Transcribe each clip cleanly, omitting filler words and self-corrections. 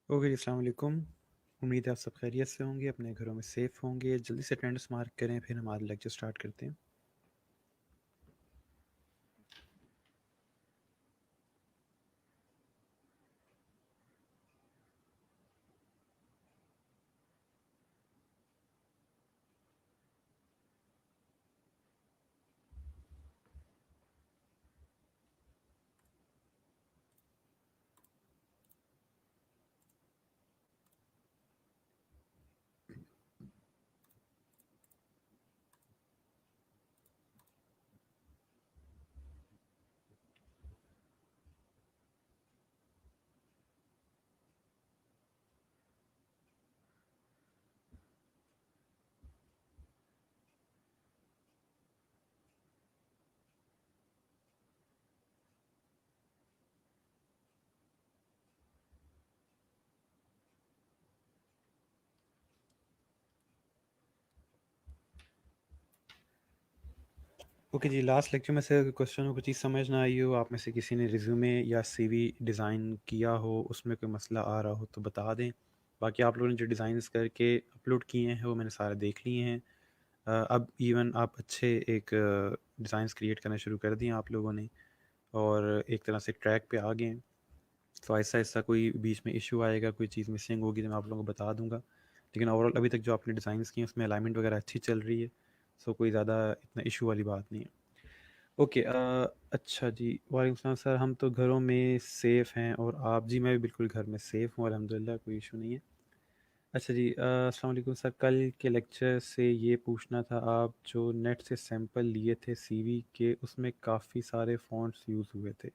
Okay जी, अस्सलाम वालेकुम। उम्मीद है आप सब खैरियत से होंगे, अपने घरों में सेफ़ होंगे। जल्दी से अटेंडेंस मार्क करें, फिर हमारा लेक्चर स्टार्ट करते हैं। ओके जी, लास्ट लेक्चर में से अगर क्वेश्चन को चीज़ समझ ना आई हो, आप में से किसी ने रिज्यूमे या सीवी डिज़ाइन किया हो, उसमें कोई मसला आ रहा हो तो बता दें। बाकी आप लोगों ने जो डिज़ाइंस करके अपलोड किए हैं वो मैंने सारे देख लिए हैं। अब इवन आप अच्छे एक डिज़ाइंस क्रिएट करना शुरू कर दिए आप लोगों ने, और एक तरह से ट्रैक पे आ गए हैं। तो ऐसा ऐसा कोई बीच में इशू आएगा, कोई चीज़ मिसिंग होगी तो मैं आप लोगों को बता दूंगा। लेकिन ओवरऑल अभी तक जो आपने डिज़ाइंस किए हैं उसमें अलाइनमेंट वगैरह अच्छी चल रही है। सो कोई ज़्यादा इतना इशू वाली बात नहीं है। ओके, अच्छा जी, वालेकुम सलाम सर। हम तो घरों में सेफ़ हैं, और आप? जी, मैं भी बिल्कुल घर में सेफ़ हूँ अल्हम्दुलिल्लाह, कोई इशू नहीं है। अच्छा जी, अस्सलाम वालेकुम सर। कल के लेक्चर से ये पूछना था, आप जो नेट से सैंपल लिए थे सीवी के, उसमें काफ़ी सारे फ़ॉन्ट्स यूज़ हुए थे,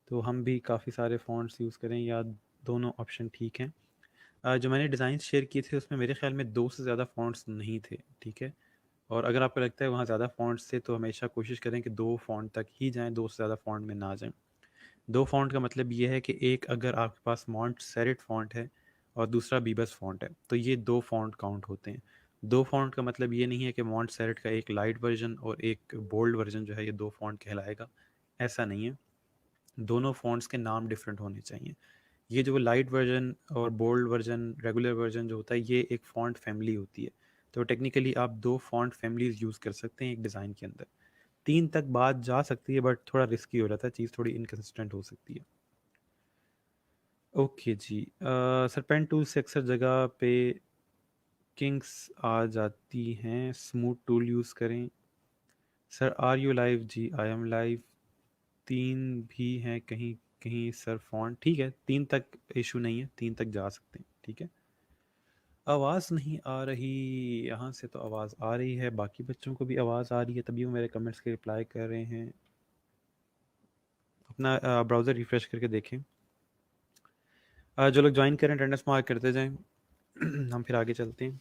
तो हम भी काफ़ी सारे फ़ॉन्ट्स यूज़ करें या दोनों ऑप्शन ठीक हैं? जो मैंने डिज़ाइन शेयर किए थे उसमें मेरे ख़्याल में 2 से ज़्यादा फ़ॉन्ट्स नहीं थे, ठीक है? और अगर आपको लगता है वहाँ ज़्यादा फ़ॉन्ट्स थे तो हमेशा कोशिश करें कि 2 फ़ॉन्ट तक ही जाएँ, 2 से ज़्यादा फ़ॉन्ट में ना जाएँ। 2 फ़ॉन्ट का मतलब ये है कि एक अगर आपके पास मॉन्टसेरेट फ़ॉन्ट है और दूसरा बीबस फ़ॉन्ट है, तो ये 2 फ़ॉन्ट काउंट होते हैं। 2 फ़ॉन्ट का मतलब ये नहीं है कि मॉन्टसेरेट का एक लाइट वर्ज़न और एक बोल्ड वर्ज़न जो है ये 2 फ़ॉन्ट कहलाएगा, ऐसा नहीं है। दोनों फ़ॉन्ट्स के नाम डिफरेंट होने चाहिए। ये जो लाइट वर्जन और बोल्ड वर्जन, रेगुलर वर्जन जो होता है, ये एक फ़ॉन्ट फैमिली होती है। तो टेक्निकली आप 2 फ़ॉन्ट फैमिलीज़ यूज़ कर सकते हैं एक डिज़ाइन के अंदर। 3 तक बात जा सकती है, बट थोड़ा रिस्की हो जाता है, चीज़ थोड़ी इनकंसिस्टेंट हो सकती है। ओके जी, सर पेन टूल से अक्सर जगह पे किंक्स आ जाती हैं, स्मूथ टूल यूज़ करें। Sir are you live? जी, आई एम लाइव। 3 भी हैं कहीं कहीं सर फ़ॉन्ट, ठीक है, 3 तक इशू नहीं है, 3 तक जा सकते हैं, ठीक है। आवाज़ नहीं आ रही, यहाँ से तो आवाज़ आ रही है, बाकी बच्चों को भी आवाज़ आ रही है, तभी वो मेरे कमेंट्स के रिप्लाई कर रहे हैं। अपना ब्राउज़र रिफ़्रेश करके देखें। जो लोग ज्वाइन करें अटेंडेंस मार्क करते जाएं। हम फिर आगे चलते हैं।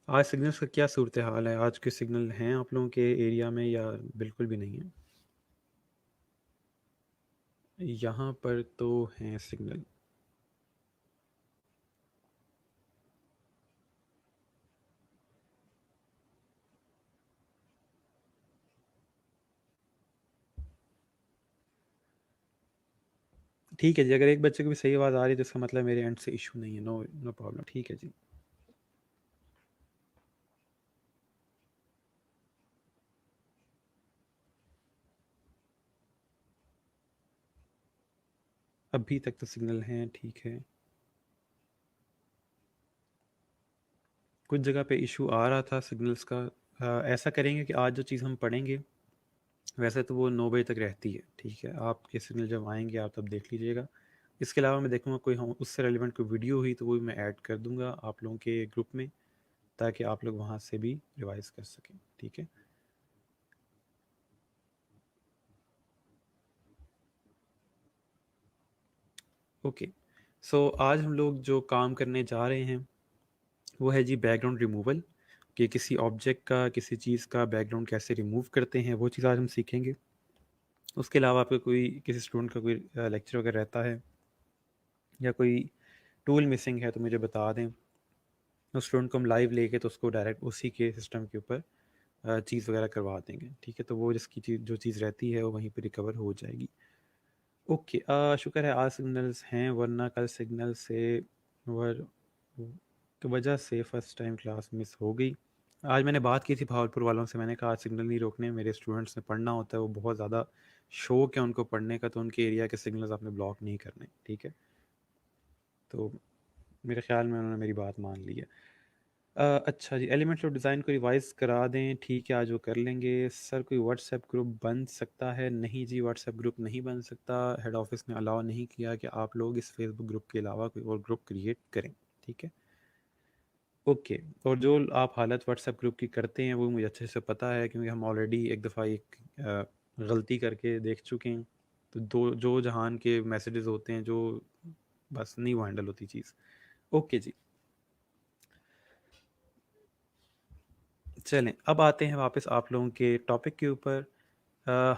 आज सिग्नल्स का क्या सूरत हाल है? आज के सिग्नल हैं आप लोगों के एरिया में या बिल्कुल भी नहीं है? यहाँ पर तो हैं सिग्नल। ठीक है जी, अगर एक बच्चे को भी सही आवाज़ आ रही है तो इसका मतलब मेरे एंड से इशू नहीं है। नो नो प्रॉब्लम, ठीक है जी। अभी तक तो सिग्नल हैं, ठीक है। कुछ जगह पे इशू आ रहा था सिग्नल्स का। ऐसा करेंगे कि आज जो चीज़ हम पढ़ेंगे, वैसे तो वो 9 बजे तक रहती है, ठीक है। आपके सिग्नल जब आएंगे आप तब देख लीजिएगा। इसके अलावा मैं देखूंगा कोई हम उससे रेलिवेंट कोई वीडियो हुई तो वो भी मैं ऐड कर दूंगा आप लोगों के ग्रुप में, ताकि आप लोग वहाँ से भी रिवाइज कर सकें, ठीक है। ओके, सो आज हम लोग जो काम करने जा रहे हैं वो है जी बैकग्राउंड रिमूवल, कि किसी ऑब्जेक्ट का, किसी चीज़ का बैकग्राउंड कैसे रिमूव करते हैं, वो चीज़ आज हम सीखेंगे। उसके अलावा आपका कोई, किसी स्टूडेंट का कोई लेक्चर वगैरह रहता है या कोई टूल मिसिंग है तो मुझे बता दें। उस स्टूडेंट को हम लाइव लेके तो उसको डायरेक्ट उसी के सिस्टम के ऊपर चीज़ वगैरह करवा देंगे, ठीक है। तो वो जिसकी चीज़, जो चीज़ रहती है वो वहीं पर रिकवर हो जाएगी। ओके, शुक्र है आज सिग्नल्स हैं, वरना कल सिग्नल से वर की वजह से फ़र्स्ट टाइम क्लास मिस हो गई। आज मैंने बात की थी भावलपुर वालों से, मैंने कहा आज सिग्नल नहीं रोकने, मेरे स्टूडेंट्स ने पढ़ना होता है, वो बहुत ज़्यादा शौक है उनको पढ़ने का, तो उनके एरिया के सिग्नल्स आपने ब्लॉक नहीं करने, ठीक है। तो मेरे ख्याल में उन्होंने मेरी बात मान ली है। अच्छा जी, एलिमेंट्स ऑफ डिज़ाइन को रिवाइज़ करा दें, ठीक है आज वो कर लेंगे। सर कोई व्हाट्सएप ग्रुप बन सकता है? नहीं जी, व्हाट्सएप ग्रुप नहीं बन सकता, हेड ऑफिस ने अलाउ नहीं किया कि आप लोग इस फेसबुक ग्रुप के अलावा कोई और ग्रुप क्रिएट करें, ठीक है। ओके, और जो आप हालत व्हाट्सएप ग्रुप की करते हैं वो मुझे अच्छे से पता है, क्योंकि हम ऑलरेडी एक दफ़ा एक गलती करके देख चुके हैं। तो दो जो जहान के मैसेजेस होते हैं जो बस नहीं वो हैंडल होती चीज़। ओके जी, चलें अब आते हैं वापस आप लोगों के टॉपिक के ऊपर।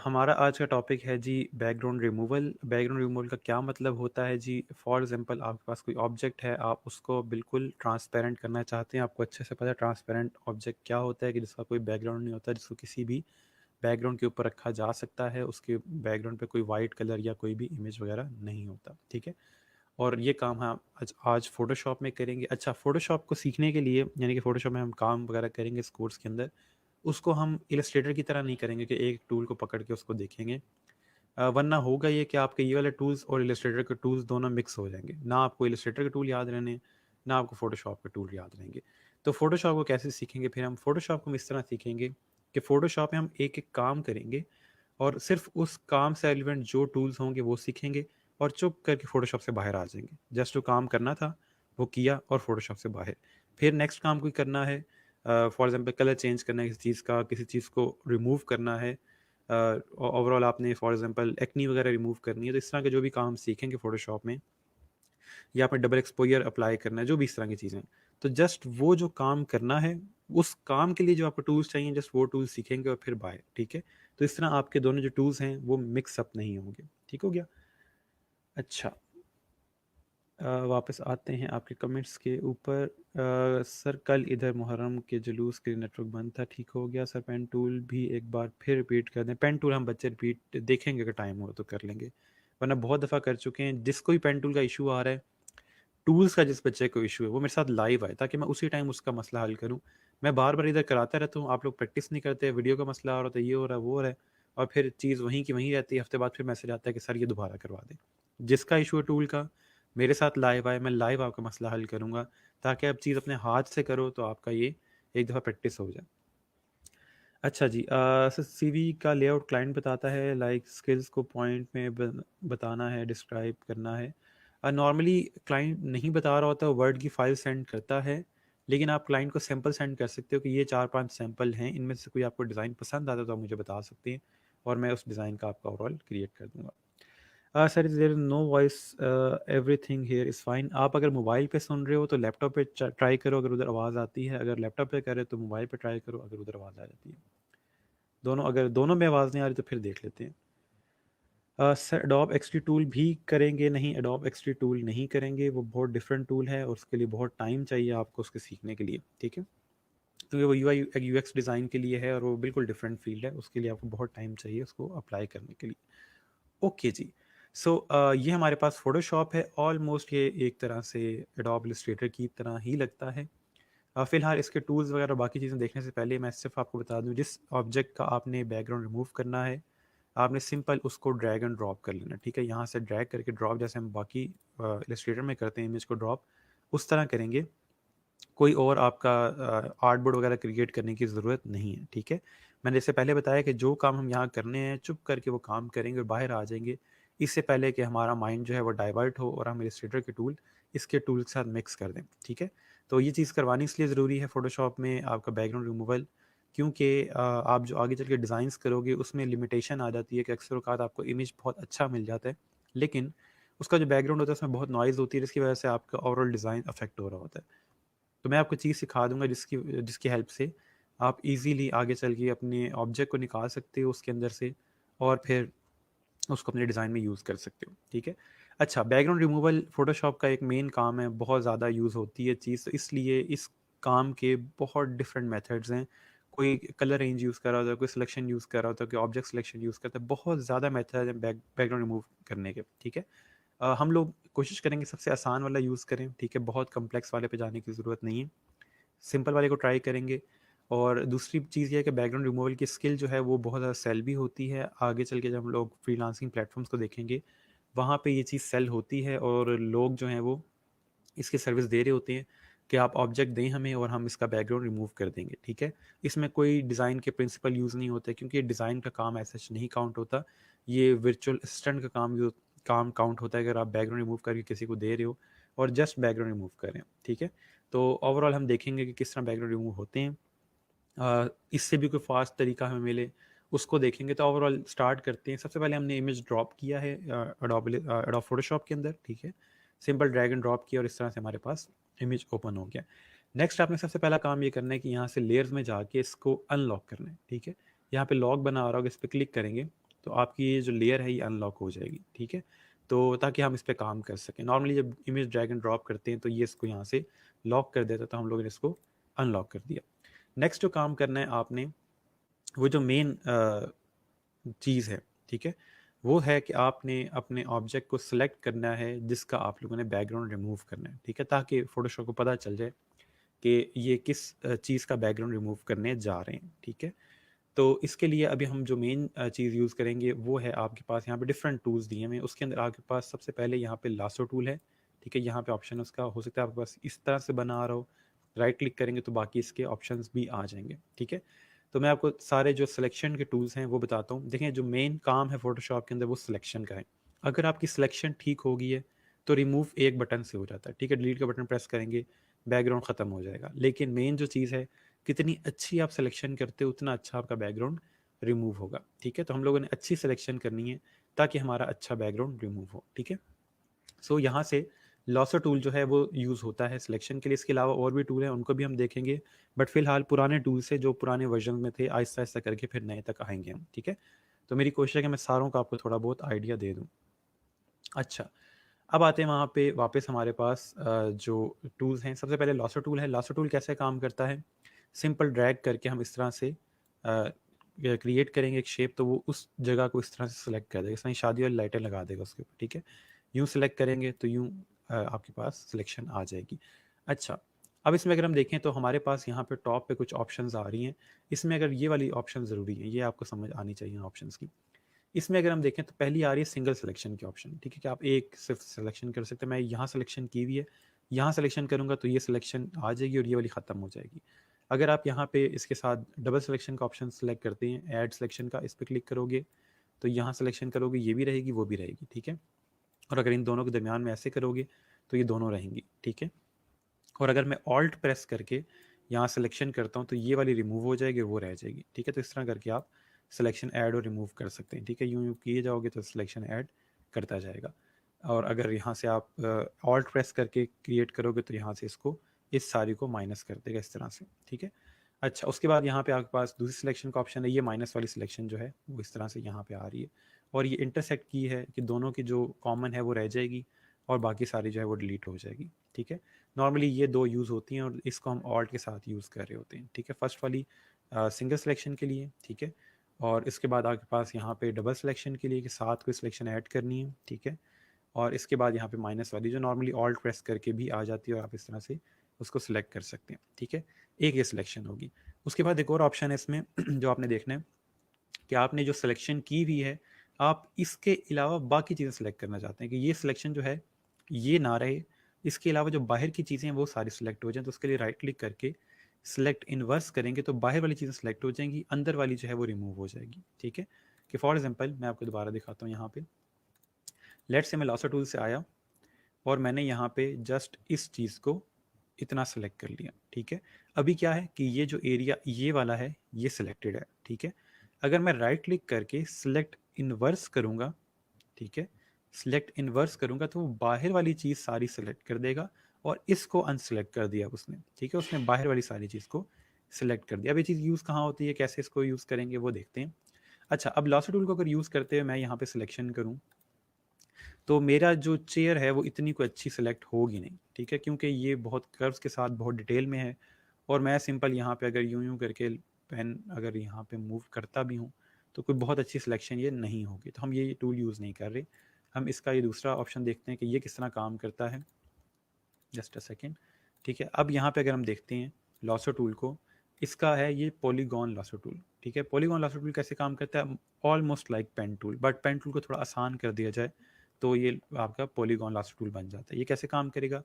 हमारा आज का टॉपिक है जी बैकग्राउंड रिमूवल। बैकग्राउंड रिमूवल का क्या मतलब होता है जी? फॉर एग्जांपल आपके पास कोई ऑब्जेक्ट है, आप उसको बिल्कुल ट्रांसपेरेंट करना चाहते हैं, आपको अच्छे से पता है ट्रांसपेरेंट ऑब्जेक्ट क्या होता है, कि जिसका कोई बैकग्राउंड नहीं होता, जिसको किसी भी बैकग्राउंड के ऊपर रखा जा सकता है, उसके बैकग्राउंड पे कोई वाइट कलर या कोई भी इमेज वगैरह नहीं होता, ठीक है। और ये काम हम आज फ़ोटोशॉप में करेंगे। अच्छा, फ़ोटोशॉप को सीखने के लिए, यानी कि फ़ोटोशॉप में हम काम वगैरह करेंगे इस कोर्स के अंदर, उसको हम इलस्ट्रेटर की तरह नहीं करेंगे कि एक टूल को पकड़ के उसको देखेंगे। वरना होगा ये कि आपके ये वाले टूल्स और इलस्ट्रेटर के टूल्स दोनों मिक्स हो जाएंगे, ना आपको इलस्ट्रेटर के टूल याद रहने, ना आपको फ़ोटोशॉप के टूल याद रहेंगे। तो फ़ोटोशॉप को कैसे सीखेंगे फिर हम? फ़ोटोशॉप को हम इस तरह सीखेंगे कि फ़ोटोशॉप में हम एक एक काम करेंगे, और सिर्फ उस काम से रिलेवेंट जो टूल्स होंगे वो सीखेंगे, और चुप करके फ़ोटोशॉप से बाहर आ जाएंगे। जस्ट जो काम करना था वो किया और फ़ोटोशॉप से बाहर। फिर नेक्स्ट काम कोई करना है, फॉर एग्जांपल कलर चेंज करना है किसी चीज़ का, किसी चीज़ को रिमूव करना है, ओवरऑल आपने फॉर एग्जांपल एक्नी वगैरह रिमूव करनी है, तो इस तरह के जो भी काम सीखेंगे फ़ोटोशॉप में, या आपने डबल एक्सपोजर अप्लाई करना है, जो भी इस तरह की चीज़ें, तो जस्ट वो जो काम करना है, उस काम के लिए जो आपको टूल्स चाहिए, जस्ट वो टूल्स सीखेंगे और फिर बाय, ठीक है। तो इस तरह आपके दोनों जो टूल्स हैं वो मिक्स अप नहीं होंगे, ठीक हो गया। अच्छा, वापस आते हैं आपके कमेंट्स के ऊपर। सर कल इधर मुहर्रम के जुलूस के लिए नेटवर्क बंद था, ठीक हो गया। सर पेन टूल भी एक बार फिर रिपीट कर दें? पेन टूल हम बच्चे रिपीट देखेंगे, अगर टाइम हो तो कर लेंगे, वरना बहुत दफ़ा कर चुके हैं। जिसको भी पेन टूल का इशू आ रहा है, टूल्स का जिस बच्चे को इशू है, वो मेरे साथ लाइव आए, ताकि मैं उसी टाइम उसका मसला हल करूँ। मैं बार बार इधर कराता रहता हूँ, आप लोग प्रैक्टिस नहीं करते, वीडियो का मसला आ रहा होता है, ये हो रहा है वो हो रहा है, और फिर चीज़ वहीं की वहीं रहती है। हफ्ते बाद फिर मैसेज आता है कि सर ये दोबारा करवा दें। जिसका इशू है टूल का, मेरे साथ लाइव आए, मैं लाइव आपका मसला हल करूँगा, ताकि आप चीज़ अपने हाथ से करो तो आपका ये एक दफ़ा प्रैक्टिस हो जाए। अच्छा जी, सर सीवी का लेआउट क्लाइंट बताता है, लाइक स्किल्स को पॉइंट में बताना है, डिस्क्राइब करना है। नॉर्मली क्लाइंट नहीं बता रहा होता, वर्ड की फाइल सेंड करता है, लेकिन आप क्लाइंट को सैंपल सेंड कर सकते हो कि ये 4-5 सैंपल हैं, इनमें से कोई आपको डिज़ाइन पसंद आता है तो आप मुझे बता सकते हैं, और मैं उस डिज़ाइन का आपका ओवरऑल क्रिएट कर दूंगा। Sir is there no voice, everything here is fine. आप अगर मोबाइल पे सुन रहे हो तो लैपटॉप पे ट्राई करो, अगर उधर आवाज़ आती है, अगर लैपटॉप पे कर रहे हो तो मोबाइल पे ट्राई करो, अगर उधर आवाज़ आ जाती है। दोनों, अगर दोनों में आवाज़ नहीं आ रही तो फिर देख लेते हैं। सर एडोब एक्सटी टूल भी करेंगे? नहीं, एडोब एक्सटी टूल नहीं करेंगे, वो बहुत डिफरेंट टूल है और उसके लिए बहुत टाइम चाहिए आपको उसके सीखने के लिए, ठीक है। क्योंकि वो UI UX डिज़ाइन के लिए है और वो बिल्कुल डिफरेंट फील्ड है, उसके लिए आपको बहुत टाइम चाहिए उसको अप्लाई करने के लिए। ओके जी, सो ये हमारे पास फ़ोटोशॉप है, ऑलमोस्ट ये एक तरह से एडोब इलस्ट्रेटर की तरह ही लगता है। फ़िलहाल इसके टूल्स वगैरह बाकी चीज़ें देखने से पहले मैं सिर्फ आपको बता दूं, जिस ऑब्जेक्ट का आपने बैकग्राउंड रिमूव करना है, आपने सिंपल उसको ड्रैग एंड ड्रॉप कर लेना, ठीक है। यहाँ से ड्रैग करके ड्रॉप, जैसे हम बाकी इलस्ट्रेटर में करते हैं इमेज को ड्रॉप, उस तरह करेंगे। कोई और आपका आर्टबोर्ड वगैरह क्रिएट करने की ज़रूरत नहीं है, ठीक है। मैंने जैसे पहले बताया कि जो काम हम यहाँ करने हैं, चुप करके वो काम करेंगे और बाहर आ जाएंगे, इससे पहले कि हमारा माइंड जो है वो डाइवर्ट हो और हम इलस्ट्रेटर के टूल इसके टूल के साथ मिक्स कर दें, ठीक है। तो ये चीज़ करवानी इसलिए ज़रूरी है फ़ोटोशॉप में आपका बैकग्राउंड रिमूवल, क्योंकि आप जो आगे चल के डिज़ाइंस करोगे उसमें लिमिटेशन आ जाती है कि अक्सर औक़ात आपको इमेज बहुत अच्छा मिल जाता है, लेकिन उसका जो बैकग्राउंड होता है उसमें बहुत नॉइज़ होती है, जिसकी वजह से आपका ओवरऑल डिज़ाइन अफेक्ट हो रहा होता है। तो मैं आपको चीज़ सिखा दूँगा जिसकी जिसकी हेल्प से आप इज़ीली आगे चल के अपने ऑब्जेक्ट को निकाल सकते हो उसके अंदर से, और फिर उसको अपने डिज़ाइन में यूज़ कर सकते हो, ठीक है। अच्छा, बैकग्राउंड रिमूवल फ़ोटोशॉप का एक मेन काम है, बहुत ज़्यादा यूज़ होती है चीज़, तो इसलिए इस काम के बहुत डिफरेंट मेथड्स हैं। कोई कलर रेंज यूज़ कर रहा होता है, कोई सिलेक्शन यूज़ कर रहा होता है, कोई ऑब्जेक्ट सिलेक्शन यूज़ करता है, बहुत ज़्यादा मेथड है बैकग्राउंड रिमूव करने के, ठीक है। हम लोग कोशिश करेंगे सबसे आसान वाला यूज़ करें, ठीक है, बहुत कम्प्लेक्स वाले पे जाने की ज़रूरत नहीं है, सिंपल वाले को ट्राई करेंगे। और दूसरी चीज़ ये है कि बैकग्राउंड रिमूवल की स्किल जो है वो बहुत ज़्यादा सेल भी होती है, आगे चल के जब हम लोग फ्रीलांसिंग प्लेटफॉर्म्स को देखेंगे वहाँ पे ये चीज़ सेल होती है और लोग जो हैं वो इसकी सर्विस दे रहे होते हैं कि आप ऑब्जेक्ट दें हमें और हम इसका बैकग्राउंड रिमूव कर देंगे, ठीक है। इसमें कोई डिज़ाइन के प्रिंसिपल यूज़ नहीं होते क्योंकि ये डिज़ाइन का काम ऐसा नहीं काउंट होता, ये वर्चुअल असिस्टेंट का काम काउंट होता है अगर आप बैकग्राउंड रिमूव करके किसी को दे रहे हो और जस्ट बैकग्राउंड रिमूव कर रहे हैं, ठीक है। तो ओवरऑल हम देखेंगे कि किस तरह बैकग्राउंड रिमूव होते हैं। इससे भी कोई फास्ट तरीका हमें मिले उसको देखेंगे। तो ओवरऑल स्टार्ट करते हैं। सबसे पहले हमने इमेज ड्रॉप किया है एडोब फोटोशॉप के अंदर, ठीक है। सिंपल ड्रैग एंड ड्रॉप किया और इस तरह से हमारे पास इमेज ओपन हो गया। नेक्स्ट आपने सबसे पहला काम ये करना है कि यहाँ से लेयर्स में जाके इसको अनलॉक करना है, ठीक है। यहाँ पे लॉक बना रहा होगा, इस पर क्लिक करेंगे तो आपकी ये जो लेयर है ये अनलॉक हो जाएगी, ठीक है। तो ताकि हम इस पर काम कर सकें, नॉर्मली जब इमेज ड्रैग एंड ड्रॉप करते हैं तो ये इसको यहाँ से लॉक कर देता, तो हम लोगों ने इसको अनलॉक कर दिया। नेक्स्ट जो काम करना है आपने, वो जो मेन चीज़ है, ठीक है, वो है कि आपने अपने ऑब्जेक्ट को सिलेक्ट करना है जिसका आप लोगों ने बैकग्राउंड रिमूव करना है, ठीक है, ताकि फोटोशॉप को पता चल जाए कि ये किस चीज़ का बैकग्राउंड रिमूव करने जा रहे हैं, ठीक है। तो इसके लिए अभी हम जो मेन चीज़ यूज़ करेंगे वो है, आपके पास यहाँ पे डिफरेंट टूल्स दिए हुए हैं, उसके अंदर आपके पास सबसे पहले यहाँ पे लासो टूल है, ठीक है। यहाँ पे ऑप्शन उसका हो सकता है आपके पास इस तरह से बना आ रहा हो, राइट क्लिक करेंगे तो बाकी इसके ऑप्शंस भी आ जाएंगे, ठीक है। तो मैं आपको सारे जो सिलेक्शन के टूल्स हैं वो बताता हूँ। देखें, जो मेन काम है फोटोशॉप के अंदर वो सिलेक्शन का है। अगर आपकी सिलेक्शन ठीक होगी है तो रिमूव एक बटन से हो जाता है, ठीक है। डिलीट का बटन प्रेस करेंगे, बैकग्राउंड ख़त्म हो जाएगा। लेकिन मेन जो चीज़ है, कितनी अच्छी आप सिलेक्शन करते हो उतना अच्छा आपका बैकग्राउंड रिमूव होगा, ठीक है। तो हम लोगों ने अच्छी सिलेक्शन करनी है ताकि हमारा अच्छा बैकग्राउंड रिमूव हो, ठीक है। सो यहाँ से लॉसर टूल जो है वो यूज़ होता है सिलेक्शन के लिए। इसके अलावा और भी टूल हैं, उनको भी हम देखेंगे, बट फिलहाल पुराने टूल से जो पुराने वर्जन में थे आहिस्ता आहिस्ता करके फिर नए तक आएंगे हम, ठीक है। तो मेरी कोशिश है कि मैं सारों का आपको थोड़ा बहुत आइडिया दे दूँ। अच्छा, अब आते हैं वहाँ पे वापस हमारे पास जो टूल्स हैं। सबसे पहले लॉसर टूल है। लॉसर टूल कैसे काम करता है, सिंपल ड्रैग करके हम इस तरह से क्रिएट करेंगे एक शेप, तो वो उस जगह को इस तरह से सिलेक्ट कर देगा, इस तरह शादी वाली लाइटें लगा देगा उसके ऊपर, ठीक है। यूँ सिलेक्ट करेंगे तो यूँ आपके पास सिलेक्शन आ जाएगी। अच्छा, अब इसमें अगर हम देखें तो हमारे पास यहाँ पे टॉप पे कुछ ऑप्शंस आ रही हैं। इसमें अगर ये वाली ऑप्शन ज़रूरी है, ये आपको समझ आनी चाहिए ऑप्शंस की। इसमें अगर हम देखें तो पहली आ रही है सिंगल सिलेक्शन की ऑप्शन, ठीक है, कि आप एक सिर्फ सिलेक्शन कर सकते हैं। मैं यहाँ सिलेक्शन की हुई है, यहाँ सिलेक्शन करूँगा तो ये सिलेक्शन आ जाएगी और ये वाली ख़त्म हो जाएगी। अगर आप यहाँ पे इसके साथ डबल सिलेक्शन का ऑप्शन सेलेक्ट करते हैं, ऐड सिलेक्शन का, इस पर क्लिक करोगे तो यहाँ सिलेक्शन करोगे, ये भी रहेगी वो भी रहेगी, ठीक है। और अगर इन दोनों के दरमियान में ऐसे करोगे तो ये दोनों रहेंगी, ठीक है। और अगर मैं ऑल्ट प्रेस करके यहाँ सिलेक्शन करता हूँ तो ये वाली रिमूव हो जाएगी, वो रह जाएगी, ठीक है। तो इस तरह करके आप सिलेक्शन ऐड और रिमूव कर सकते हैं, ठीक है। यूँ यूँ किए जाओगे तो सिलेक्शन ऐड करता जाएगा। और अगर यहाँ से आप ऑल्ट प्रेस करके क्रिएट करोगे तो यहाँ से इसको, इस सारी को माइनस कर देगा इस तरह से, ठीक है। अच्छा, उसके बाद यहाँ पे आपके पास दूसरी सिलेक्शन का ऑप्शन है। ये माइनस वाली सिलेक्शन जो है वो इस तरह से यहाँ पे आ रही है और ये इंटरसेक्ट की है कि दोनों की जो कॉमन है वो रह जाएगी और बाकी सारी जो है वो डिलीट हो जाएगी, ठीक है। नॉर्मली ये दो यूज़ होती हैं और इसको हम ऑल्ट के साथ यूज़ कर रहे होते हैं, ठीक है। फर्स्ट वाली सिंगल सिलेक्शन के लिए, ठीक है। और इसके बाद आपके पास यहाँ पे डबल सिलेक्शन के लिए कि साथ कोई सिलेक्शन ऐड करनी है, ठीक है। और इसके बाद यहाँ पे माइनस वाली जो नॉर्मली ऑल्ट प्रेस करके भी आ जाती है और आप इस तरह से उसको सिलेक्ट कर सकते हैं, ठीक है। एक ये सिलेक्शन होगी। उसके बाद एक और ऑप्शन है इसमें जो आपने देखना है कि आपने जो सिलेक्शन की हुई है, आप इसके अलावा बाकी चीज़ें सेलेक्ट करना चाहते हैं कि ये सिलेक्शन जो है ये ना रहे, इसके अलावा जो बाहर की चीज़ें हैं वो सारी सिलेक्ट हो जाएं। तो उसके लिए राइट क्लिक करके सिलेक्ट इनवर्स करेंगे तो बाहर वाली चीज़ें सेलेक्ट हो जाएंगी, अंदर वाली जो है वो रिमूव हो जाएगी, ठीक है। कि फॉर एग्जांपल मैं आपको दोबारा दिखाता हूँ। यहाँ पे लेट्स से मैं लासर टूल से आया और मैंने यहाँ पे जस्ट इस चीज़ को इतना सेलेक्ट कर लिया, ठीक है। अभी क्या है कि ये जो एरिया ये वाला है ये सिलेक्टेड है, ठीक है। अगर मैं राइट क्लिक करके सिलेक्ट इनवर्स करूँगा, ठीक है, सिलेक्ट इनवर्स करूँगा तो वो बाहर वाली चीज़ सारी सिलेक्ट कर देगा और इसको अनसेलेक्ट कर दिया उसने, ठीक है। उसने बाहर वाली सारी चीज़ को सिलेक्ट कर दिया। अब ये चीज़ यूज़ कहाँ होती है, कैसे इसको यूज़ करेंगे वो देखते हैं। अच्छा, अब लासर टूल को अगर यूज़ करते हुए मैं यहाँ पे सिलेक्शन करूँ तो मेरा जो चेयर है वो इतनी कोई अच्छी सेलेक्ट होगी नहीं, ठीक है, क्योंकि ये बहुत कर्व्स के साथ बहुत डिटेल में है। और मैं सिंपल यहाँ पे अगर यूँ यूँ करके पेन अगर यहाँ पे मूव करता भी हूँ तो कोई बहुत अच्छी सिलेक्शन ये नहीं होगी, तो हम ये टूल यूज़ नहीं कर रहे। हम इसका ये दूसरा ऑप्शन देखते हैं कि ये किस तरह काम करता है। Just a second. ठीक है, अब यहाँ पे अगर हम देखते हैं लॉसो टूल को, इसका है ये पॉलीगॉन लॉसो टूल। ठीक है, पॉलीगॉन लॉसो टूल कैसे काम करता है? Almost like pen tool, but pen tool को थोड़ा आसान कर दिया जाए तो ये आपका पॉलीगॉन लॉसो टूल बन जाता है। ये कैसे काम करेगा?